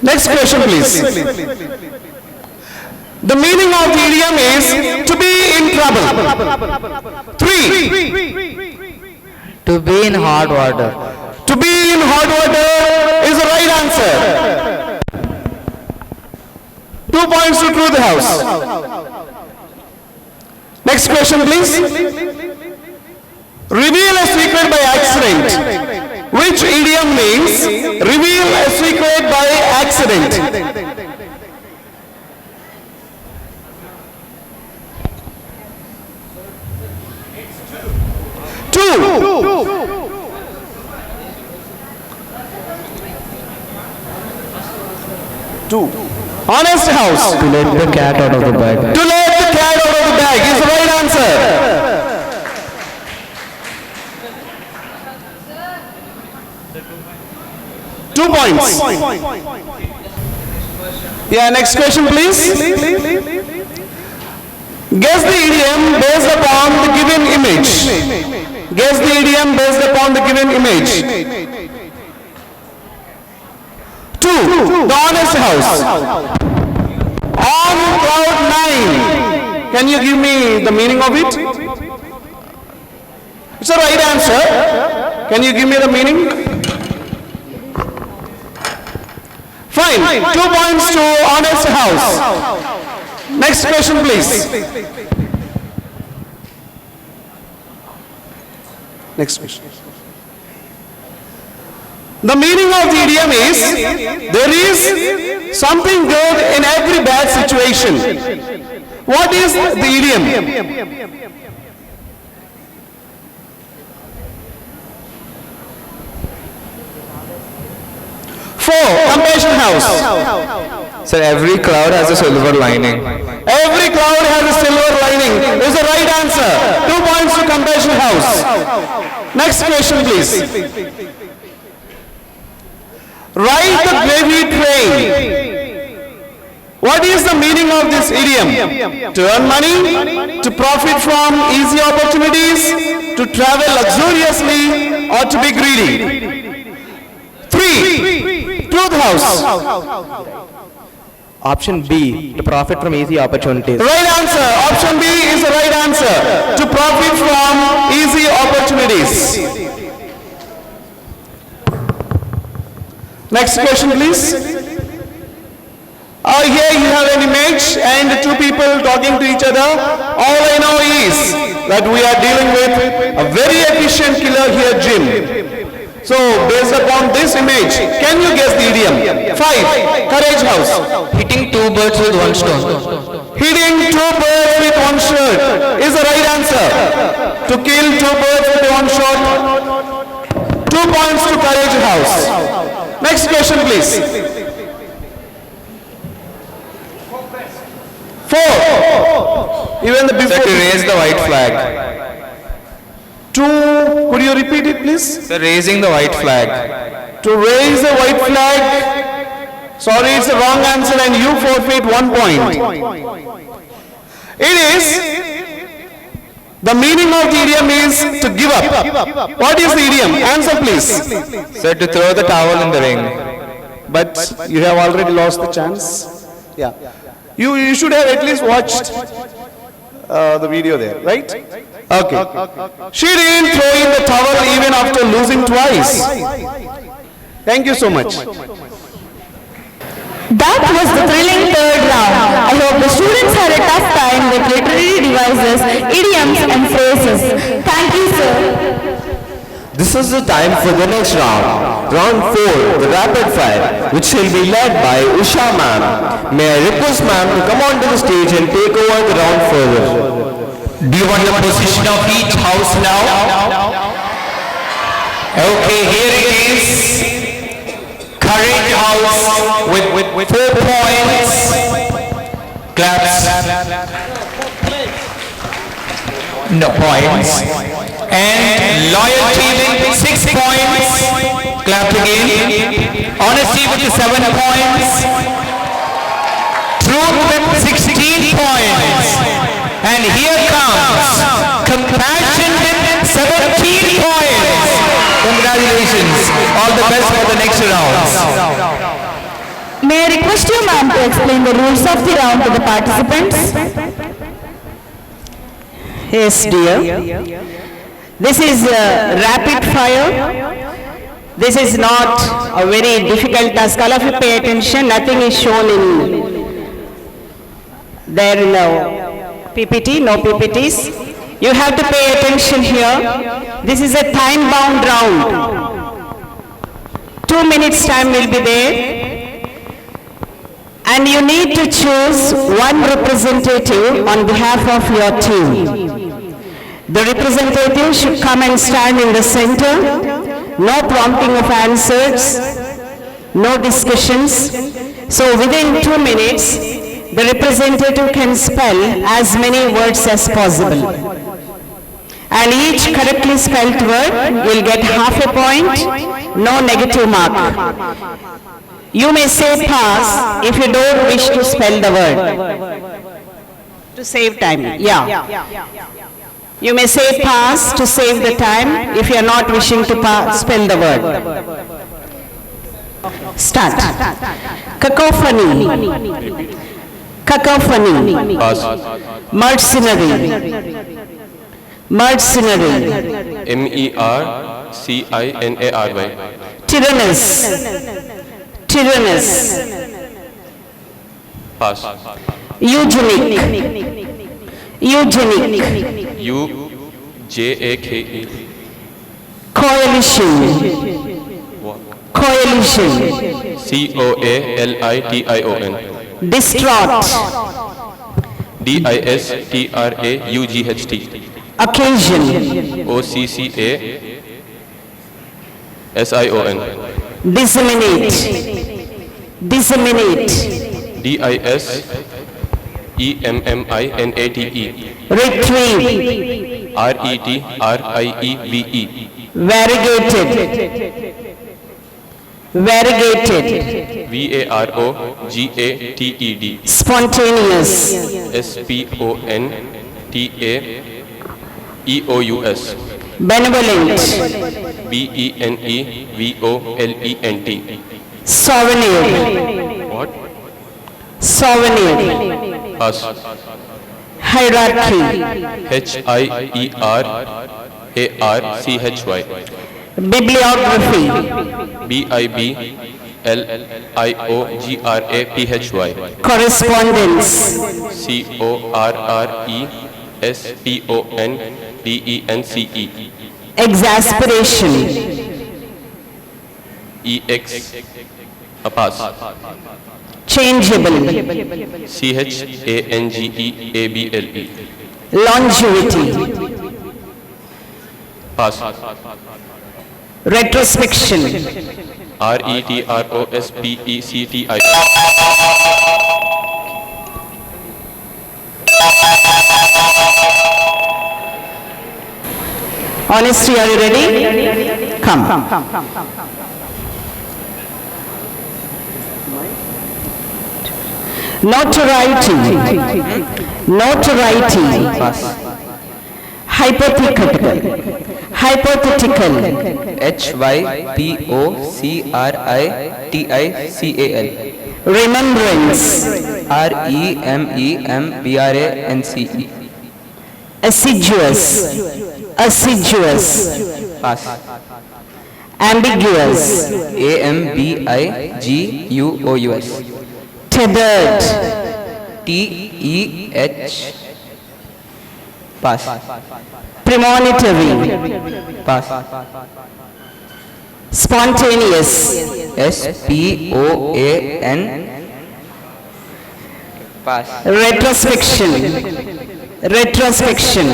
Next question, please. The meaning of the idiom is to be in trouble. 3. To be in hot water. To be in hot water is the right answer. 2 points to Truth House. Next question, please. Reveal a secret by accident. Which idiom means reveal a secret by accident? Two. Honest House. To let the cat out of the bag. To let the cat out of the bag is the right answer. Two points. Yeah, next question, please. Guess the idiom based upon the given image. Guess the idiom based upon the given image. 2. The Honest House. On cloud 9. Can you give me the meaning of it? It's the right answer. Can you give me the meaning? Fine. 2 points to Honest House. Next question, please. Next question. The meaning of the idiom is, there is something good in every bad situation. What is the idiom? 4. Compassion House. Sir, every cloud has a silver lining. Every cloud has a silver lining is the right answer. 2 points to Compassion House. Next question, please. Ride the gravy train. What is the meaning of this idiom? To earn money, to profit from easy opportunities, to travel luxuriously, or to be greedy? 3. Truth House. Option B, to profit from easy opportunities. Right answer. Option B is the right answer. To profit from easy opportunities. Next question, please. Here you have an image and 2 people talking to each other. All I know is that we are dealing with a very efficient killer here, Jim. So, based upon this image, can you guess the idiom? 5. Courage House. Hitting 2 birds with 1 stone. Hitting 2 birds with 1 shot is the right answer. To kill 2 birds with 1 shot. 2 points to Courage House. Next question, please. 4. Even the before. Sir, to raise the white flag. 2. Could you repeat it, please? Sir, raising the white flag. To raise the white flag. Sorry, it's the wrong answer and you forfeit 1 point. It is, the meaning of the idiom is to give up. What is the idiom? Answer, please. Sir, to throw the towel in the ring. But you have already lost the chance. Yeah. You should have at least watched the video there, right? Okay. She didn't throw in the towel even after losing twice. Thank you so much. That was the thrilling third round. I hope the students had a tough time with literary devices, idioms and phrases. Thank you, sir. This is the time for the next round. Round 4, the rapid fire, which shall be led by Usha ma'am. May I request ma'am to come onto the stage and take over the round further. Do you want the position of each house now? Okay, here it is. Courage House with 4 points. Claps. No points. And Loyalty with 6 points. Clap again. Honesty with 7 points. Truth with 16 points. And here comes Compassion with 17 points. Congratulations. All the best for the next rounds. May I request you, ma'am, to explain the rules of the round to the participants? Yes, dear. This is rapid fire. This is not a very difficult task. All of you pay attention. Nothing is shown in there in the PPT, no PPTs. You have to pay attention here. This is a time-bound round. 2 minutes time will be there. And you need to choose one representative on behalf of your team. The representative should come and stand in the center. No prompting of answers, no discussions. So within 2 minutes, the representative can spell as many words as possible. And each correctly spelled word will get half a point, no negative mark. You may say pass if you don't wish to spell the word. To save time, yeah. You may say pass to save the time if you are not wishing to spell the word. Start. Cacophony. Cacophony. Pass. Mercenary. Mercenary. MERCINARY. Tyrannous. Tyrannous. Pass. Eugenic. Eugenic. UJAKE. Coalition. Coalition. COALITION. Distraught. DISTRAUGHT. Occasion. OCCASION. Disseminate. Disseminate. DISEMMINATE. Retrieve. RETRIEVE. Variegated. Variegated. VAROGATED. Spontaneous. SPONTAEOUS. Benevolent. BENEVOLENT. Souvenir. What? Souvenir. Pass. Hierarchy. HIERARCHY. Bibliography. BIBLIOGRAPHY. Correspondence. CORRESPONDENCE. Exasperation. EX. Pass. Changeable. CHANGEABLE. Longevity. Pass. Retrospection. RETROSPECTI. Honesty, are you ready? Come. Notoriety. Notoriety. Hypothetical. Hypothetical. HYPOCRITICAL. Remembrance. REMEMBRANCE. Assiduous. Assiduous. Pass. Ambiguous. AMBIGUOUS. Tethered. TEH. Pass. Premonitory. Pass. Spontaneous. SPOAN. Pass. Retrospection. Retrospection.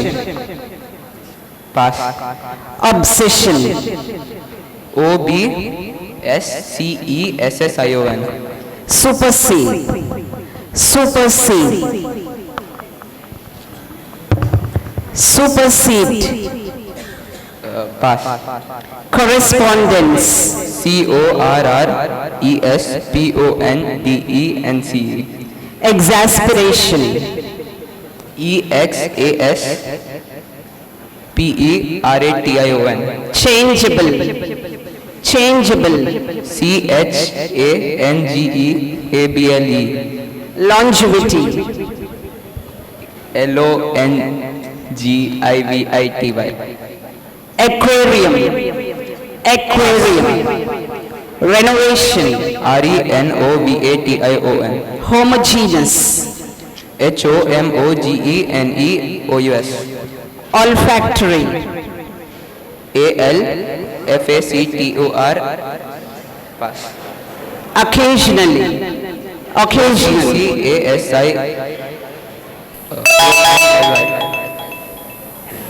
Pass. Obsession. OBSCESSION. Supersede. Supersede. Supersede. Pass. Correspondence. CORRESPONDENCE. Exasperation. EXASPERATION. Changeable. Changeable. CHANGEABLE. Longevity. LONGIVITY. Aquarium. Aquarium. Renovation. RENOVATION. Homogeneous. HOMOGENEOUS. Olfactory. ALFACTOR. Pass. Occasionally. Occasionally. CASI.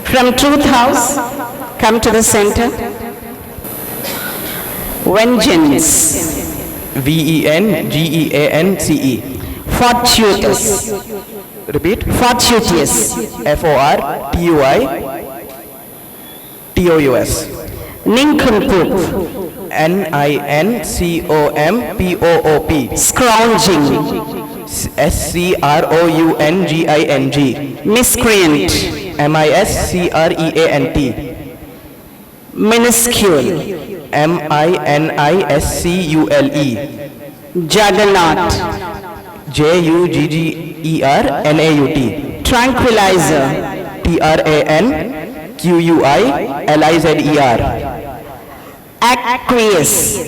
From Truth House, come to the center. Vengeance. VENGEANCE. Fortuitous. Repeat. Fortuitous. FORTUITOUS. Nincompoop. NINCOMPOOP. Scrounging. SCROUNGING. Miscreant. MISCREANT. Minuscule. MINISCULE. Juggernaut. JUGGERNAUT. Tranquilizer. TRANQUILIZER. Aqueous.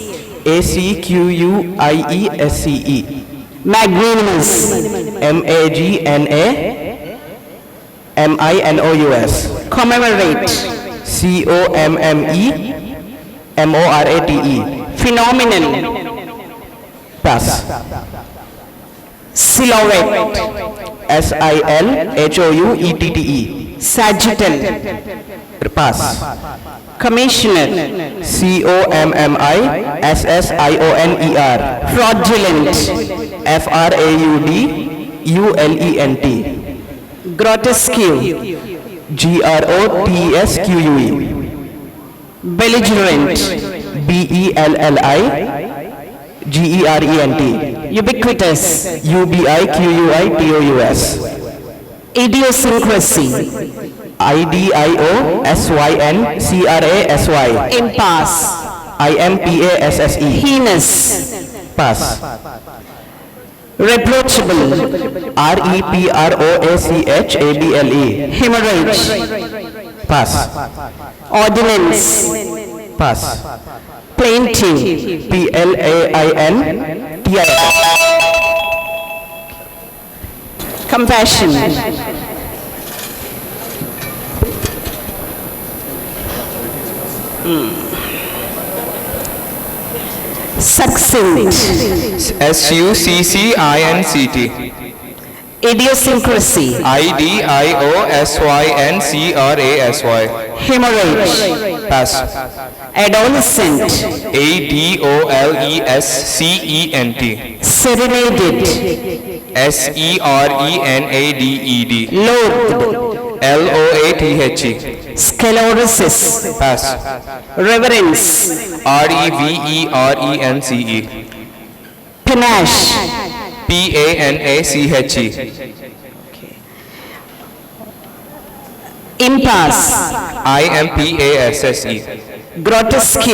ACQUIESCE. Magnanimous. MAGNAMINOUS. Commemorate. COMMEMORATE. Phenomenon. Pass. Silhouette. SILHOUETTE. Sagittal. Pass. Commissioner. COMMISSIONER. Fraudulent. FRAUDULENT. Grotesque. GROTSQUE. Belligerent. BELLIGERENT. Ubiquitous. UBIQUITOUS. Idiosyncrasy. IDIOSYNCRASY. Impasse. IMPASSE. Heinous. Pass. Reproachable. REPROACHABLE. Hemorrhage. Pass. Ordinance. Pass. Plaintive. PLAINTIF. Compassion. Succinct. SUCCINCT. Idiosyncrasy. IDIOSYNCRASY. Hemorrhage. Pass. Adolescent. ADOLESCENT. Serenaded. SERENADED. Loathed. LOATHE. Sclerosis. Pass. Reverence. REVERENCE. Panache. PANACHE. Impasse. IMPASSE. Grotesque.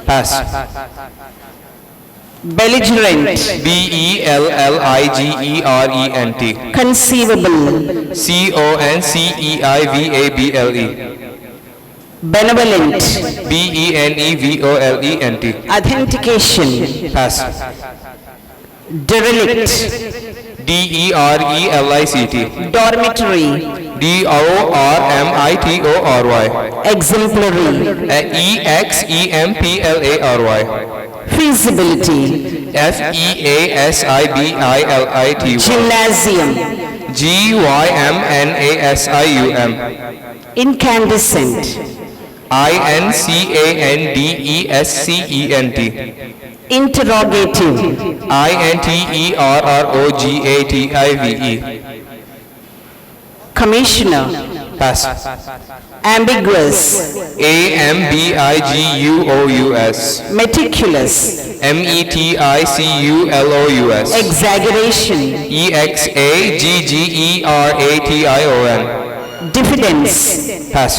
Pass. Belligerent. BELLIGERENT. Conceivable. CONCEIVABLE. Benevolent. BENEVOLENT. Authentication. Pass. Derelict. DERELICT. Dormitory. DORMITORY. Exemplary. EXEMPLARY. Feasibility. FEASIBILITY. Gymnasium. GYMNASIUM. Incandescent. INCANDESCENT. Interrogative. INTERROGATIVE. Commissioner. Pass. Ambiguous. AMBIGUOUS. Meticulous. METICULOUS. Exaggeration. EXAGGERATION. Diffidence. Pass.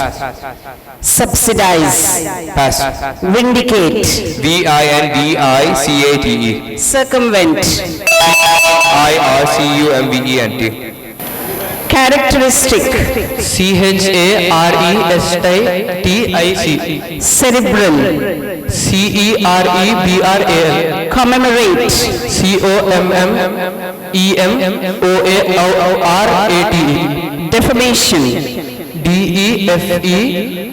Subsidize. Pass. Vindicate. VINDICATE. Circumvent. IRCUMVENT. Characteristic. CHARESTITIC. Cerebral. CEREBRAL. Commemorate. COMMEMORATE. Defamation. DEFEMATION.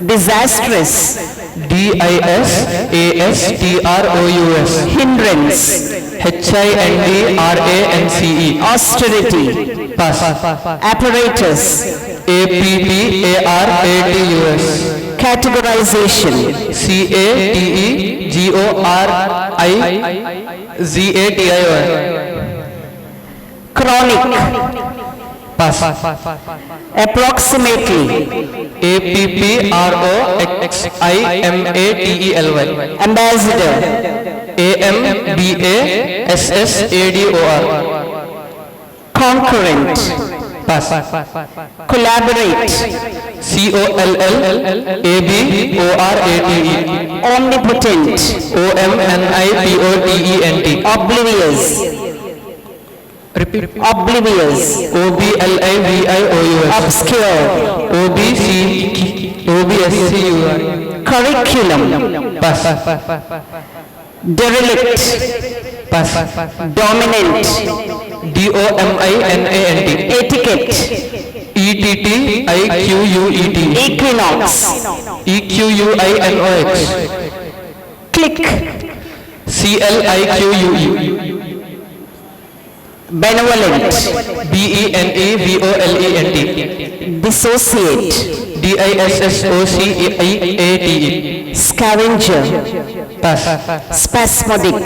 Disastrous. DISASTROUS. Hindrance. HINDRANCE. Austerity. Pass. Apparatus. APPARATUS. Categorization. CATEGORIZATION. Chronic. Pass. Approximately. APPROXIMATELY. Ambassador. AMBASSADOR. Concurrent. Pass. Collaborate. COLLABORATE. Omnipotent. OMNIPOTENT. Oblivious. Repeat. Oblivious. OBLIVIOUS. Obscure. OBSCUR. Curriculum. Pass. Derelict. Pass. Dominant. DOMINANT. Etiquette. ETTIQUET. Equinox. EQUINOX. Click. CLIQUE. Benevolent. BENEVOLENT. Dissociate. DISSOCIATE. Scavenger. Pass. Spasmodic.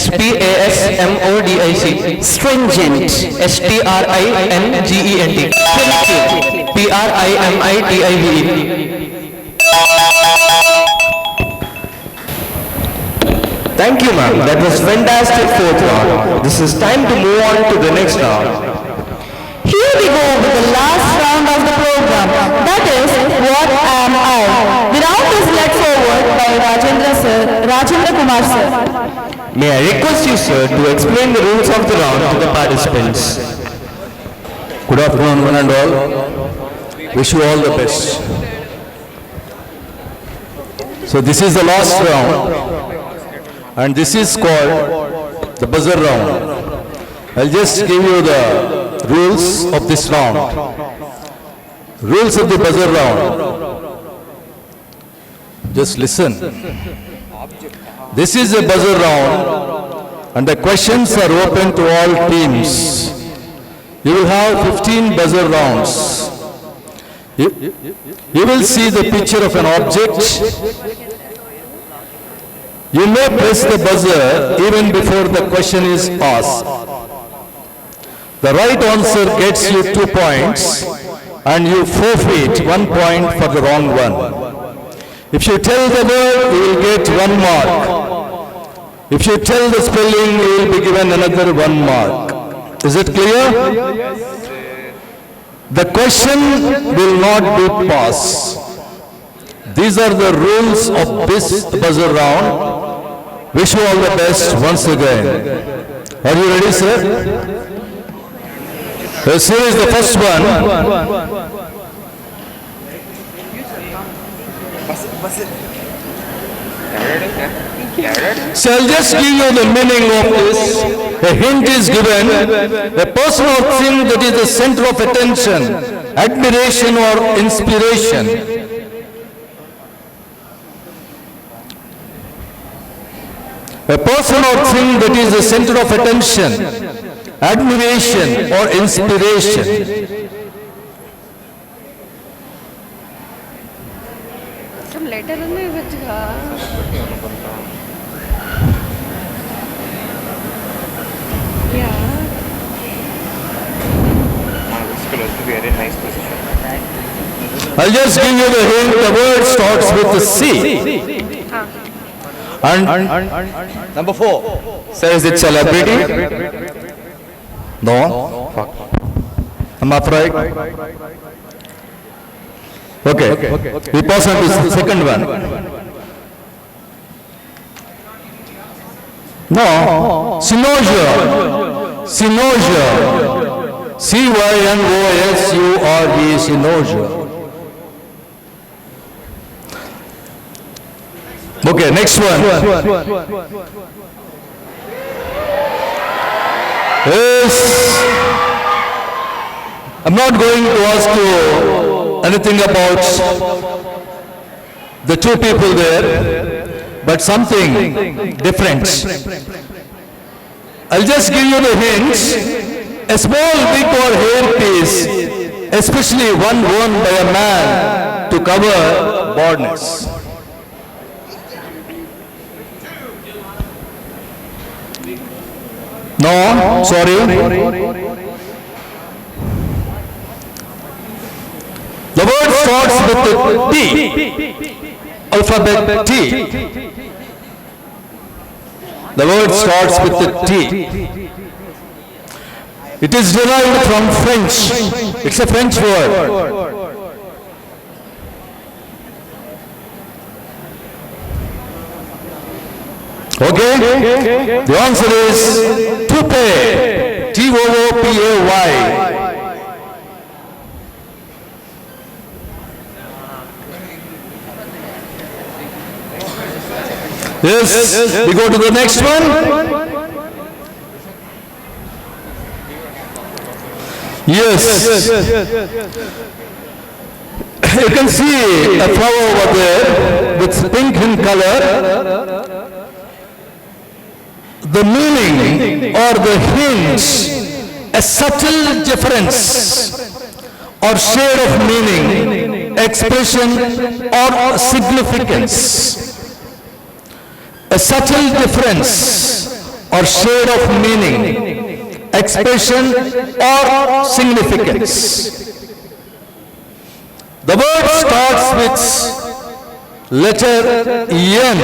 SPASMODIC. Stringent. STRINGENT. PRIMITIVE. Thank you, ma'am. That was fantastic fourth round. This is time to move on to the next round. Here we go with the last round of the program. That is, What Am I? The round is led forward by Rajendra Kumar sir. May I request you, sir, to explain the rules of the round to the participants. Good afternoon, one and all. Wish you all the best. So this is the last round, and this is called the buzzer round. I'll just give you the rules of this round. Rules of the buzzer round. Just listen. This is a buzzer round, and the questions are open to all teams. You will have 15 buzzer rounds. You will see the picture of an object. You may press the buzzer even before the question is asked. The right answer gets you 2 points, and you forfeit 1 point for the wrong one. If you tell the word, you will get 1 mark. If you tell the spelling, you will be given another 1 mark. Is it clear? The question will not be passed. These are the rules of this buzzer round. Wish you all the best once again. Are you ready, sir? Yes, here is the first one. So I'll just give you the meaning of this. A hint is given. A person or thing that is the center of attention, admiration or inspiration. A person or thing that is the center of attention, admiration or inspiration. Some letter in the I'll just give you the hint. The word starts with a C. And number 4. Sir, is it celebrity? No. I'm afraid. Okay. We pass on to the second one. No. Cynosure. Cynosure. C-Y-N-O-S-U-R-E. Cynosure. Okay, next one. Yes. I'm not going to ask you anything about the 2 people there, but something different. I'll just give you the hint. A small wig or hairpiece, especially one worn by a man to cover baldness. No, sorry. The word starts with the T. Alphabet T. The word starts with the T. It is derived from French. It's a French word. Okay? The answer is toupee. Toopay. Yes, we go to the next one. Yes. You can see a flower over there with pink in color. The meaning or the hint, a subtle difference or shade of meaning, expression or significance. A subtle difference or shade of meaning, expression or significance. The word starts with letter N,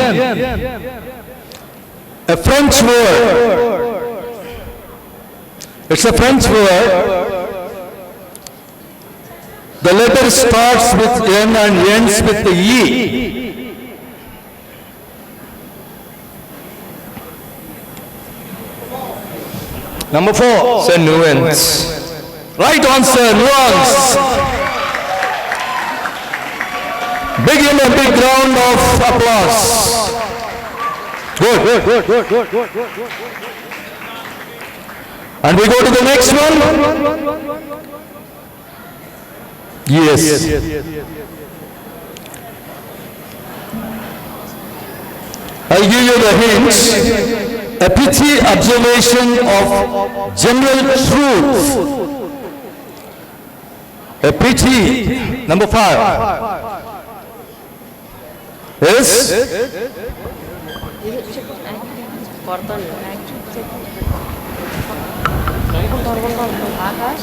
a French word. It's a French word. The letter starts with N and ends with the E. Number 4. Say nuance. Right answer, nuance. Give him a big round of applause. Good. And we go to the next one. Yes. I'll give you the hint. A pithy observation of general truth. A pithy. Number 5. Yes?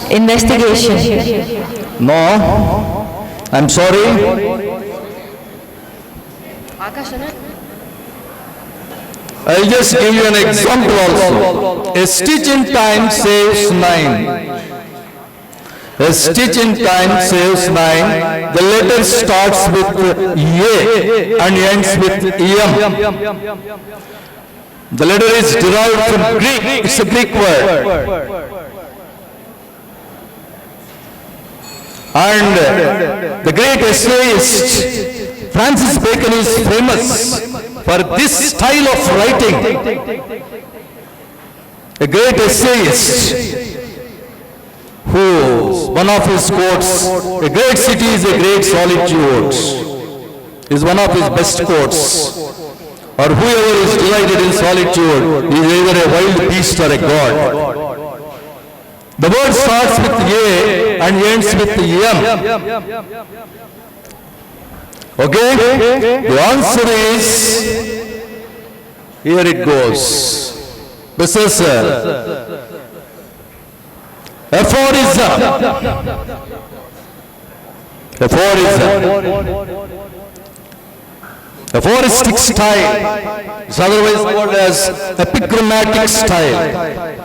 Investigation. No. I'm sorry. I'll just give you an example also. A stitch in time saves 9. A stitch in time saves 9. The letter starts with Y and ends with M. The letter is derived from Greek. It's a Greek word. And the great essayist Francis Bacon is famous for this style of writing. A great essayist who, one of his quotes, a great city is a great solitude, is one of his best quotes. Or whoever is delighted in solitude is either a wild beast or a god. The word starts with A and ends with M. Okay? The answer is, here it goes. This is aphorism. Aphoristic style is otherwise called as epigrammatic style.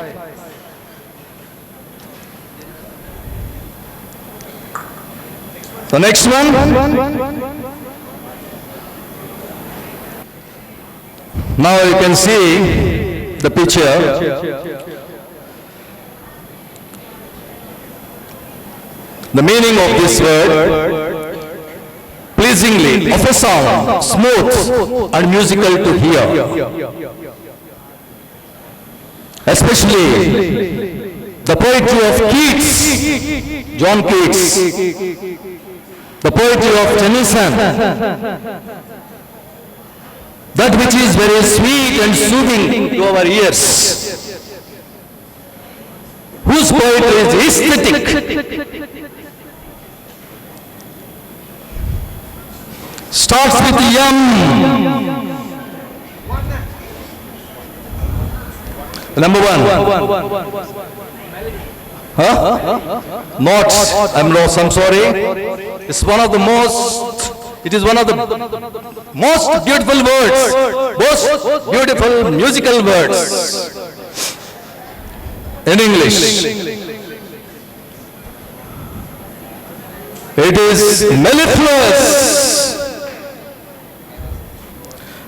The next one. Now you can see the picture. The meaning of this word, pleasingly, of a sound, smooth and musical to hear. Especially the poetry of Keats, John Keats, the poetry of Tennyson, that which is very sweet and soothing to our ears, whose poetry is aesthetic, starts with yum. Number 1. Huh? Not. I'm sorry. It's one of the most. It is one of the most beautiful words, most beautiful musical words in English. is mellifluous.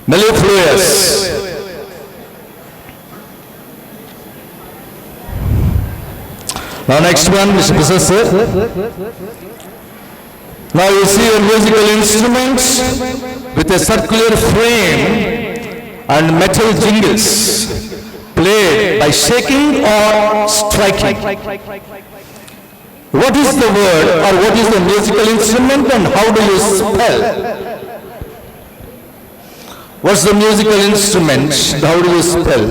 Mellifluous. Now next one, Mr. Professor. Now you see a musical instrument with a circular frame and metal jingles played by shaking or striking. What is the word or what is the musical instrument and how do you spell? What's the musical instrument? How do you spell?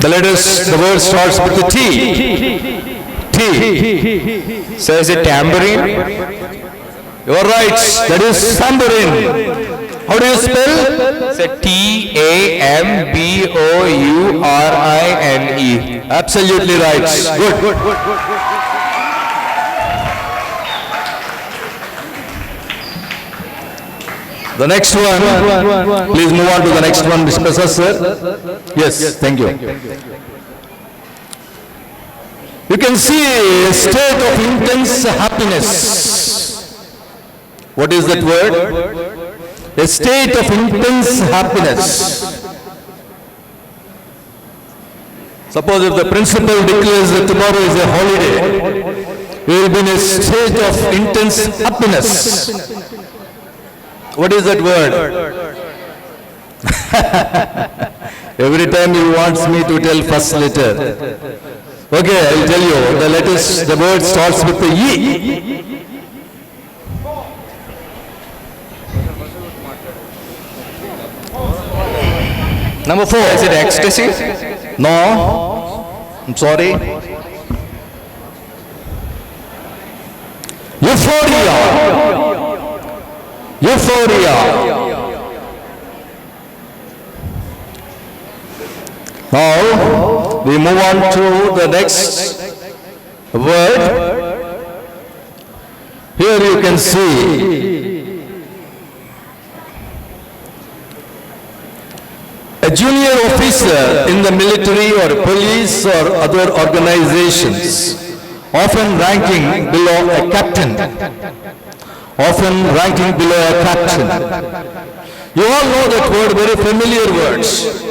The letters, the word starts with the T. T. So is it tambourine? You are right. That is tambourine. How do you spell? So TAMBOURINE. Absolutely right. Good. The next one. Please move on to the next one, Mr. Professor. Yes, thank you. You can see a state of intense happiness. What is that word? A state of intense happiness. Suppose if the principal declares that tomorrow is a holiday, we will be in a state of intense happiness. What is that word? Every time he wants me to tell first letter. Okay, I will tell you. The letters, the word starts with the E. Number 4. Is it ecstasy? No. I'm sorry. Euphoria. Now, we move on to the next word. Here you can see a junior officer in the military or police or other organizations, often ranking below a captain. You all know that word, very familiar words.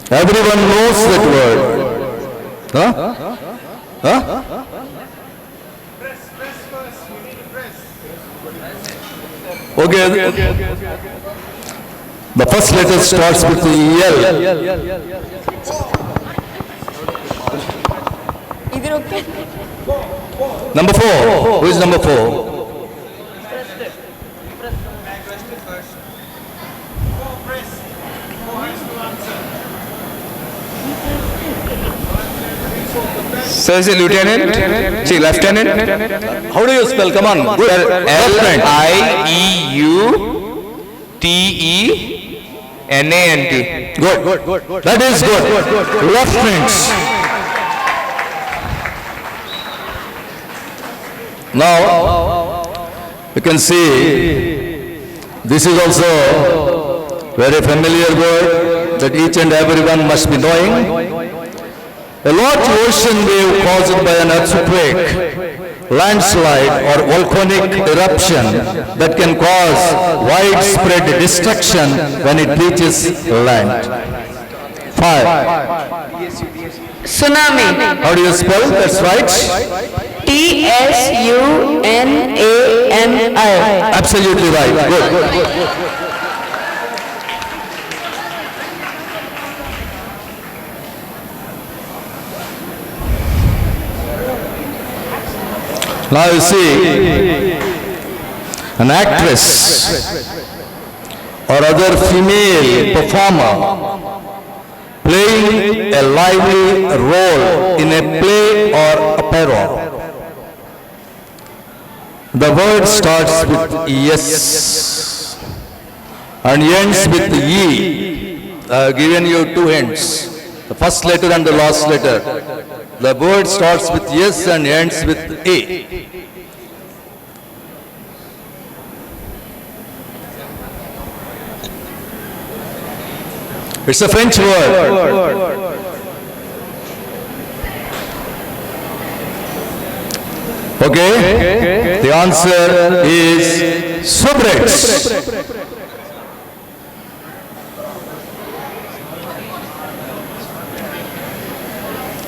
Everyone knows that word. Huh? Okay. The first letter starts with the L. Number 4. Who is number 4? So is it lieutenant? See, lieutenant? How do you spell? Come on. LIEUTENANT. Good. That is good. Lieutenant. Now, you can see, this is also very familiar word that each and everyone must be knowing. A large ocean wave caused by an earthquake, landslide or volcanic eruption that can cause widespread destruction when it reaches land. 5. Tsunami. How do you spell? That's right. TSUNAMI. Absolutely right. Good. Now you see, an actress or other female performer playing a lively role in a play or opera. The word starts with yes and ends with E. I have given you 2 hints, the first letter and the last letter. The word starts with yes and ends with A. It's a French word. Okay? The answer is soubrettes.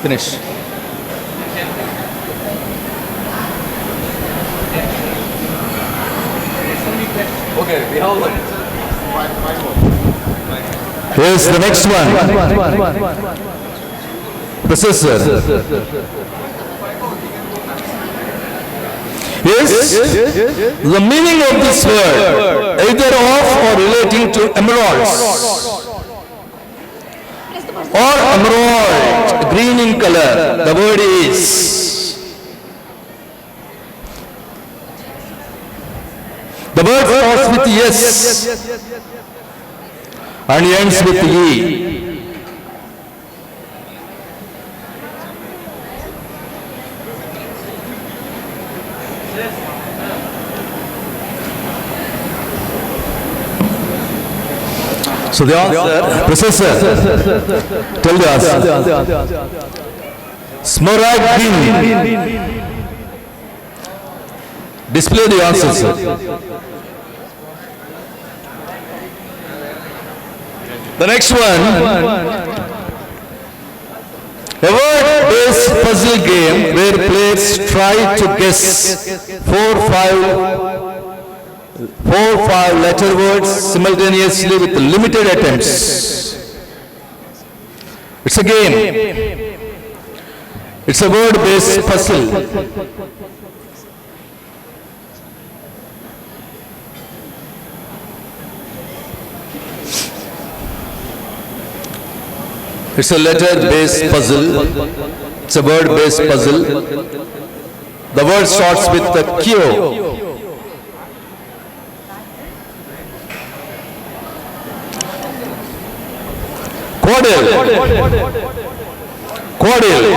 Finish. Okay, we have one. Here's the next one. Processor. Yes, the meaning of this word, either of or relating to emeralds or emerald, green in color, the word is. The word starts with yes and ends with ye. So the answer, processor, tell the answer. Smaragdine. Display the answer, sir. The next one, a word-based puzzle game where players try to guess four, five letter words simultaneously with limited attempts. It's a game. It's a word-based puzzle. It's a letter-based puzzle. It's a word-based puzzle. The word starts with the Q. Quadrille.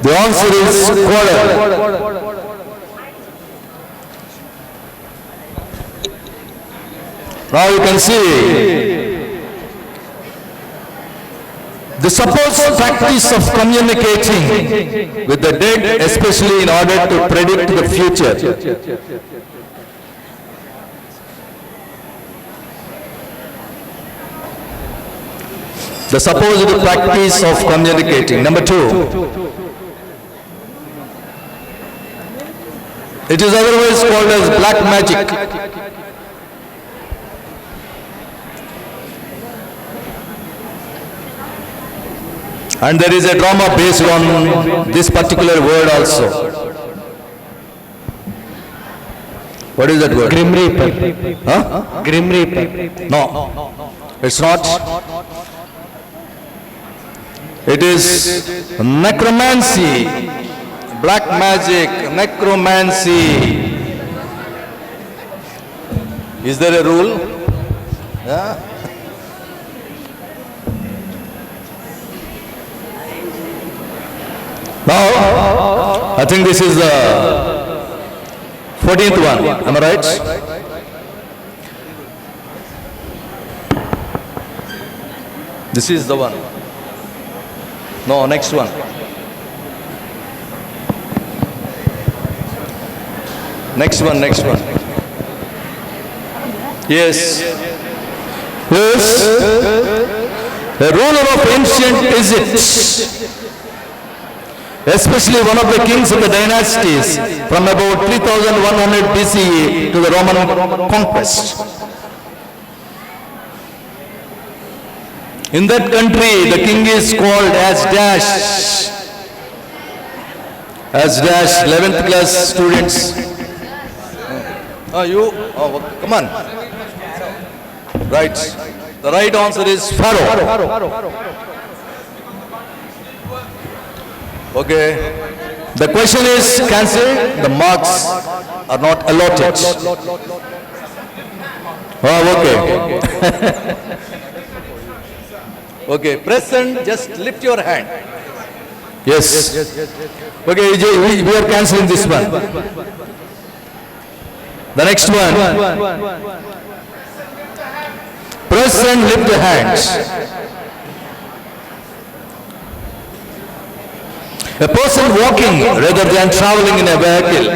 The answer is quadrille. Now you can see the supposed practice of communicating with the dead, especially in order to predict the future. The supposed practice of communicating. Number 2. It is otherwise called as black magic. And there is a drama based on this particular word also. What is that word? Grim Reaper. Huh? Grim Reaper. No, it's not. It is necromancy, black magic, necromancy. Is there a rule? Yeah. Now, I think this is the 14th one. Am I right? This is the one. No, next one. Next one. Yes. A ruler of ancient Egypt, especially one of the kings of the dynasties from about 3100 BCE to the Roman conquest. In that country, the king is called as Dash. As Dash, 11th class students. Come on. Right. The right answer is Pharaoh. Okay. The question is cancelled. The marks are not allotted. Okay. Okay, press and just lift your hand. Yes. Okay, Vijay, we are cancelling this one. The next one. Press and lift the hands. A person walking rather than traveling in a vehicle.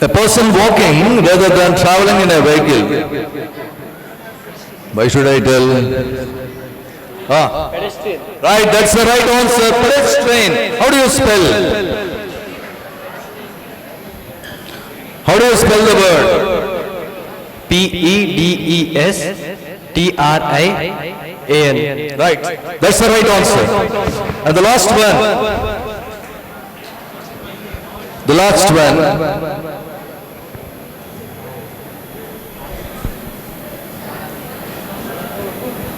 A person walking rather than traveling in a vehicle. Why should I tell? Pedestrian. Right, that's the right answer. Pedestrian. How do you spell? How do you spell the word? Pedestриan. Right, that's the right answer. And the last one. The last one.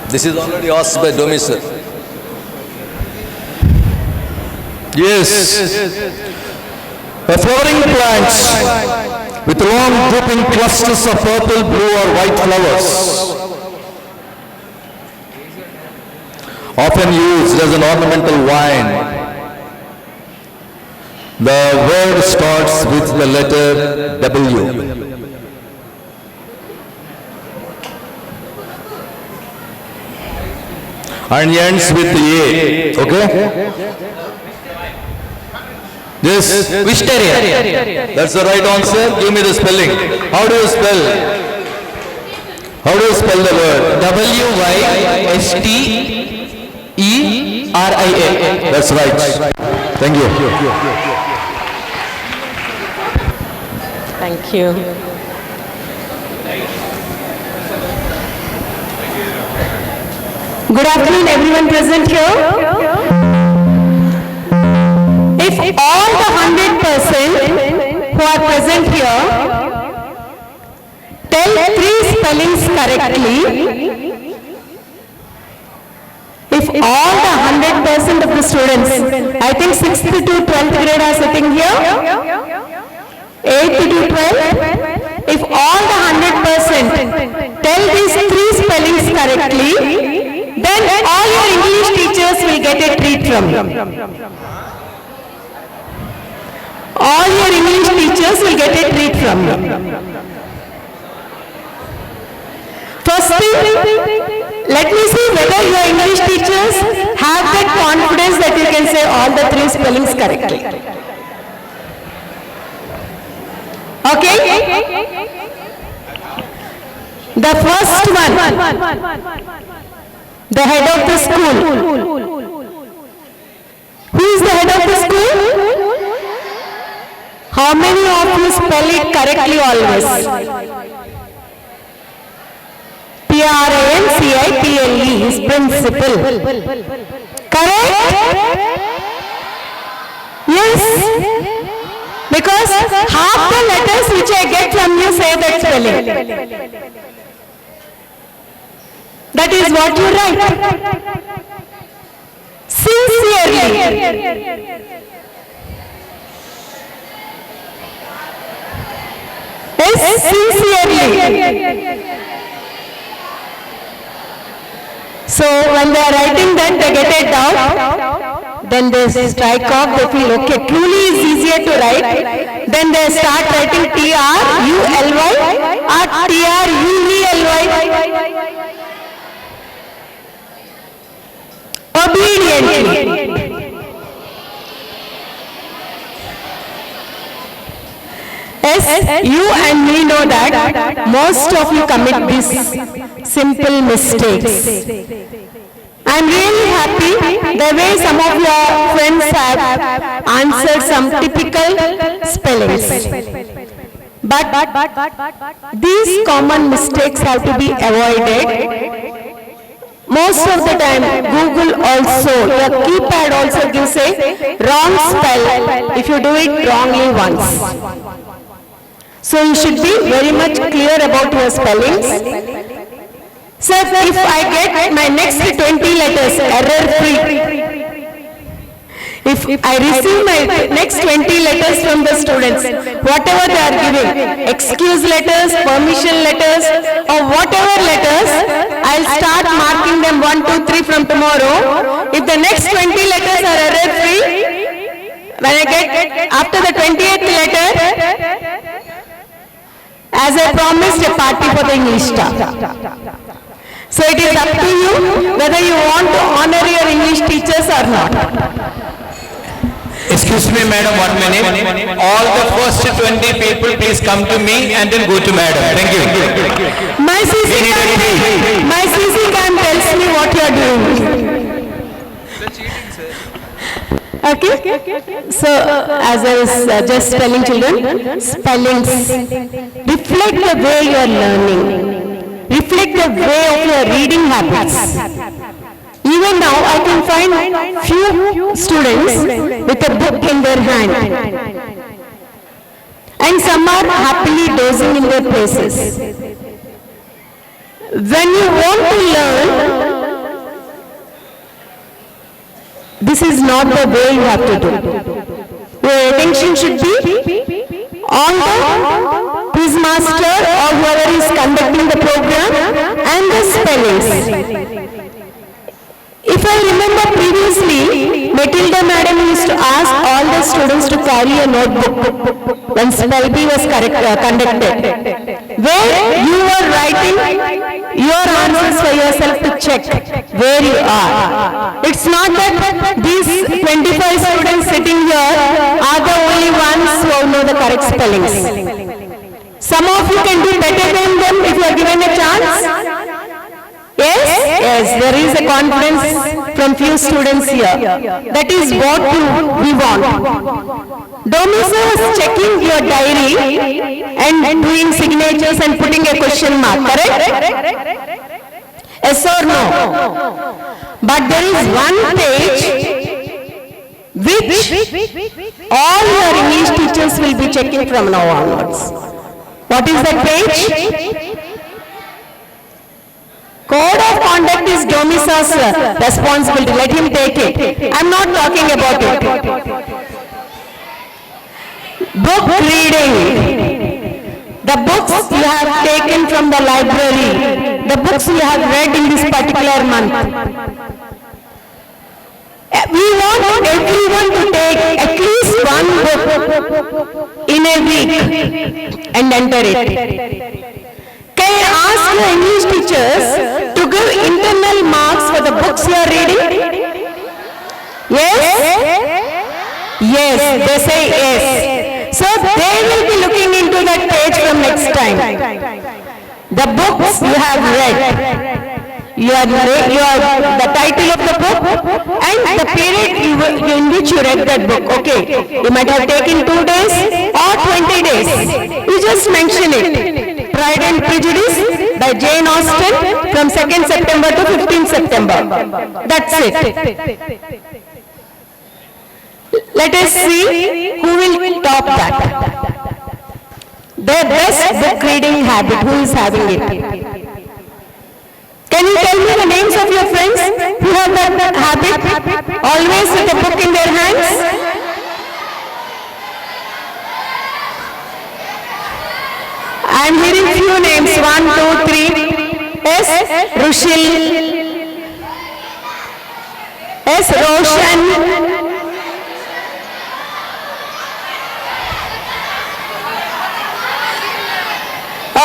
This is already asked by Domi sir. Yes. A flowering plant with long drooping clusters of purple, blue or white flowers. Often used as an ornamental vine. The word starts with the letter W. And ends with A. Okay? Yes. Wisteria. That's the right answer. Give me the spelling. How do you spell? How do you spell the word? Wisteria. That's right. Thank you. Thank you. Good afternoon, everyone present here. If all the 100% who are present here tell 3 spellings correctly, if all the 100% of the students, I think 6th to 12th grade are sitting here, 8th to 12th, if all the 100% tell these 3 spellings correctly, then all your English teachers will get a treat from you. All your English teachers will get a treat from you. First thing, let me see whether your English teachers have that confidence that you can say all the 3 spellings correctly. Okay? The first one. The head of the school. Who is the head of the school? How many of you spell it correctly always? P-R-A-N-C-I-P-L-E is principal. Correct? Yes? Because half the letters which I get from you say that spelling. That is what you write. Sincerely. Yes, sincerely. So when they are writing that, they get a doubt. Then they strike off, they feel okay, truly is easier to write. Then they start writing T-R-U-L-Y or T-R-U-E-L-Y. Obediently. Yes, you and me know that most of you commit these simple mistakes. I am really happy the way some of your friends have answered some typical spellings. But these common mistakes have to be avoided. Most of the time, Google also, your keypad also gives a wrong spell if you do it wrongly once. So you should be very much clear about your spellings. So if I get my next 20 letters error-free, if I receive my next 20 letters from the students, whatever they are giving, excuse letters, permission letters, or whatever letters, I'll start marking them 1, 2, 3 from tomorrow. If the next 20 letters are error-free, when I get after the 20th letter, as I I promised, a party for the English staff. So it is up to you whether you want to honor your English teachers or not. Excuse me, madam, 1 minute. All the first 20 people, please come to me and then go to madam. Thank you. My CC cam tells me what you are doing. Okay? So, as I was just telling children, spellings reflect the way you are learning, reflect the way of your reading habits. Even now, I can find few students with a book in their hand, and some are happily dozing in their places. When you want to learn, this is not the way you have to do. Your attention should be on the quiz master or whoever is conducting the program and the spellings. If I remember previously, Matilda madam used to ask all the students to carry a notebook when spell bee was conducted, where you are writing your answers for yourself to check where you are. It's not that these 25 students sitting here are the only ones who know the correct spellings. Some of you can do better than them if you are given a chance. Yes, there is a confidence from few students here. That is what we want. Domisa was checking your diary and doing signatures and putting a question mark, correct? Yes or no? But there is one page which all your English teachers will be checking from now onwards. What is that page? Code of conduct is Domisa's responsibility. Let him take it. I am not talking about it. Book reading. The books you have taken from the library. The books you have read in this particular month. We want everyone to take at least one book in a week and enter it. Can I ask your English teachers to give internal marks for the books you are reading? Yes? Yes, they say yes. So they will be looking into that page from next time. The books you have read, the title of the book and the period in which you read that book. Okay, you might have taken 2 days or 20 days. You just mention it. Pride and Prejudice by Jane Austen from 2nd September to 15th September. That's it. Let us see who will top that. The best book reading habit, who is having it? Can you tell me the names of your friends who have that habit? Always with a book in their hands? I am hearing few names. 1, 2, 3. S. Rushil. S. Roshan.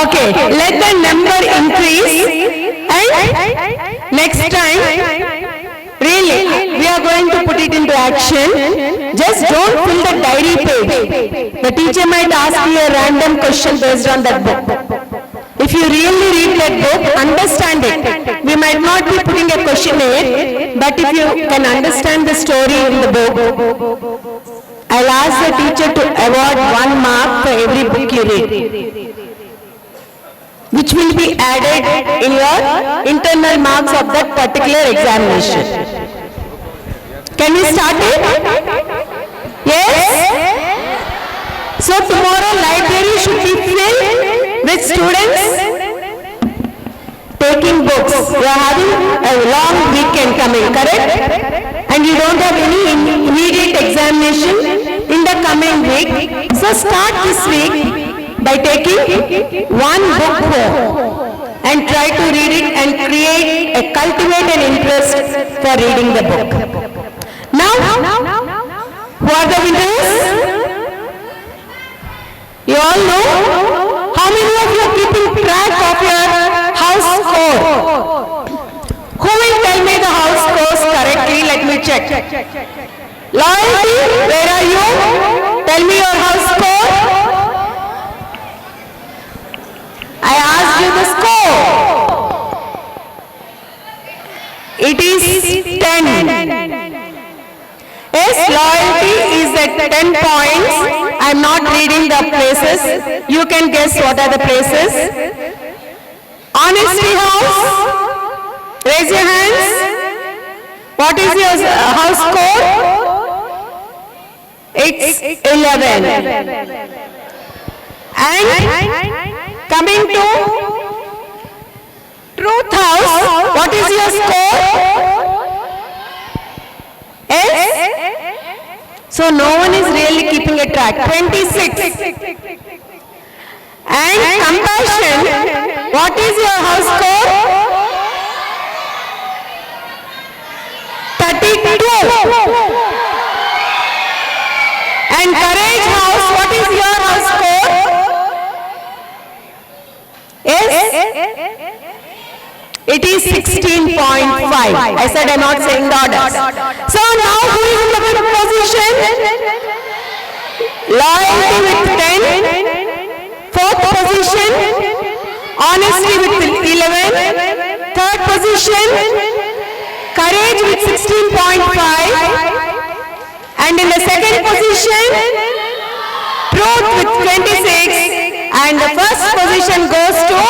Okay, let the number increase and next time, really, we are going to put it into action. Just don't fill the diary page. The teacher might ask you a random question based on that book. If you really read that book, understand it. We might not be putting a questionnaire, but if you can understand the story in the book, I'll ask the teacher to award 1 mark for every book you read, which will be added in your internal marks of that particular examination. Can we start it? Yes? So tomorrow library should be filled with students taking books. You are having a long weekend coming, correct? And you don't have any immediate examination in the coming week. So start this week by taking 1 book home and try to read it and cultivate an interest for reading the book. Now, who are the winners? You all know? How How many of you are keeping track of your house score? Who will tell me the house scores correctly? Let me check. Loyalty, where are you? Tell me your house score. I asked you the score. It is 10. Yes, loyalty is at 10 points. I am not reading the places. You can guess what are the places. Honesty house. Raise your hands. What is your house score? It's 11. And coming to Truth House, what is your score? Yes? So no one is really keeping a track. 26. And Compassion, what is your house score? 32. And Courage House, what is your house score? Yes? It is 16.5. I said I'm not saying the orders. So now who is in the fifth position? Loyalty with 10. Fourth position. Honesty with 11. Third position. Courage with 16.5. And in the second position, Truth with 26. And the first position goes to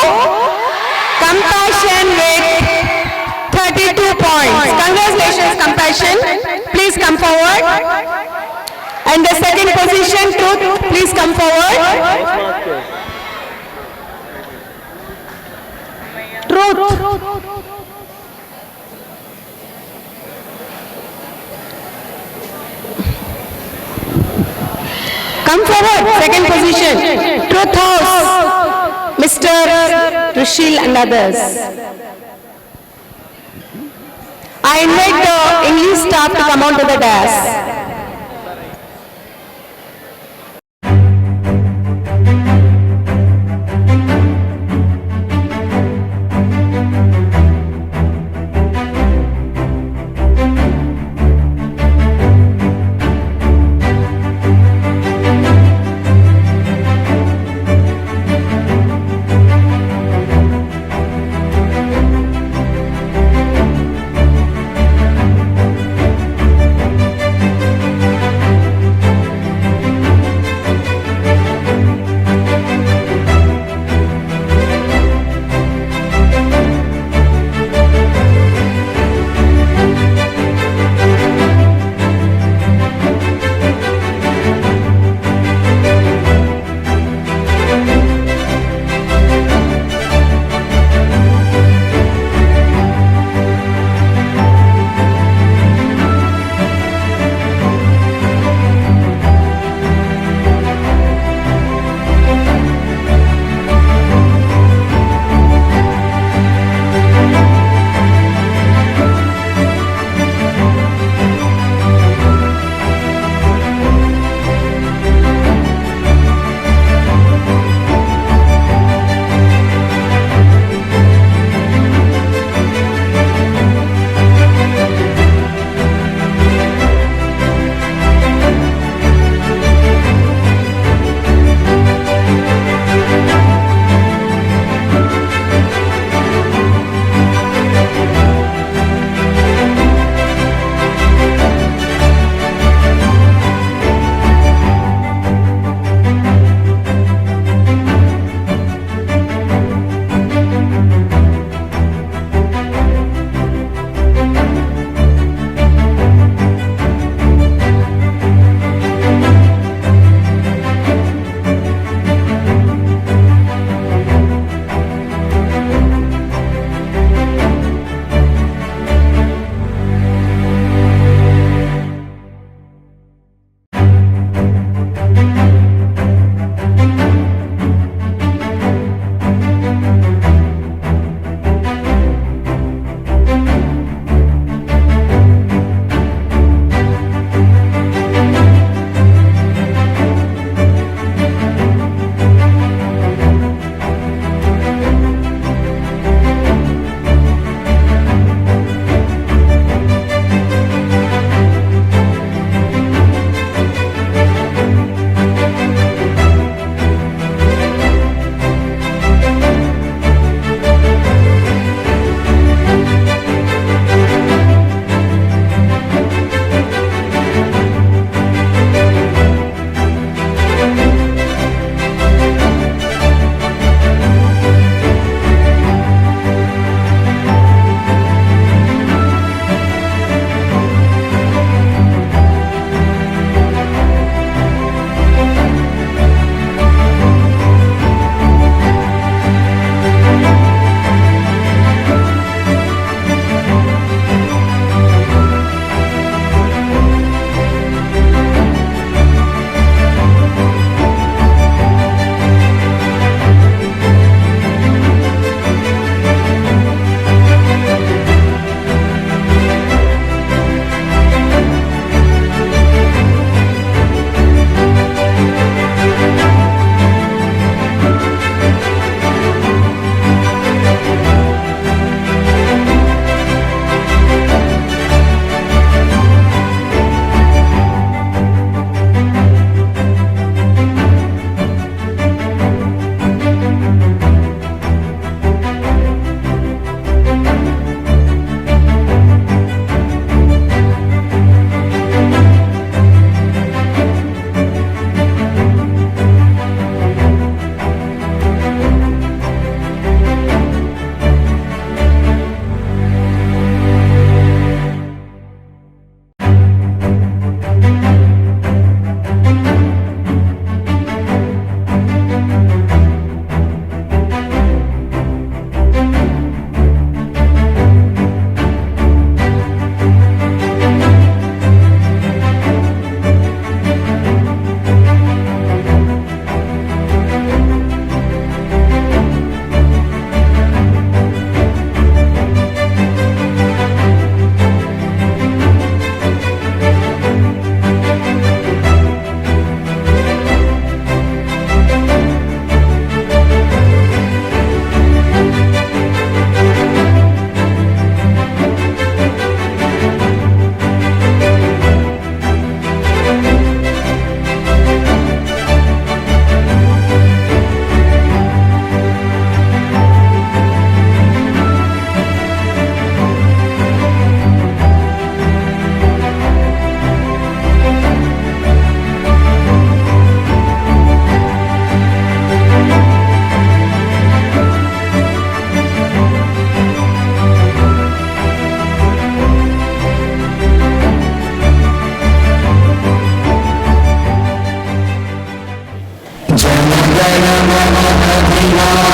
Compassion with 32 points. Congratulations, Compassion. Please come forward. And the second position, Truth, please come forward. Truth. Come forward, second position. Truth House, Mr. Rushil and others. I invite the English staff to come onto the dais.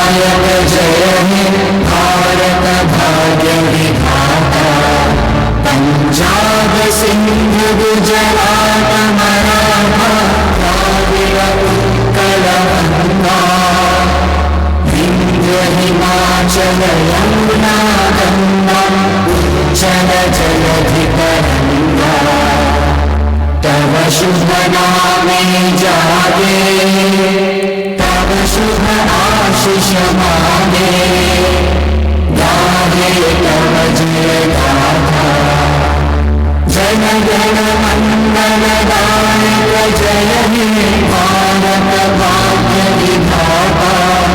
नायक जय हे भारत भाग्य विधाता पंजाब सिंध गुजरात मराठा द्राविड़ उत्कल गंगा विंध्य हिमाचल यमुना गंगा उच्चल जलधि तरंगा तव शुभ नामे जागे तव शुभ आशीष मांगे गाहे तव जय गाथा जन गण मंगल दायक जय हे भारत भाग्य विधाता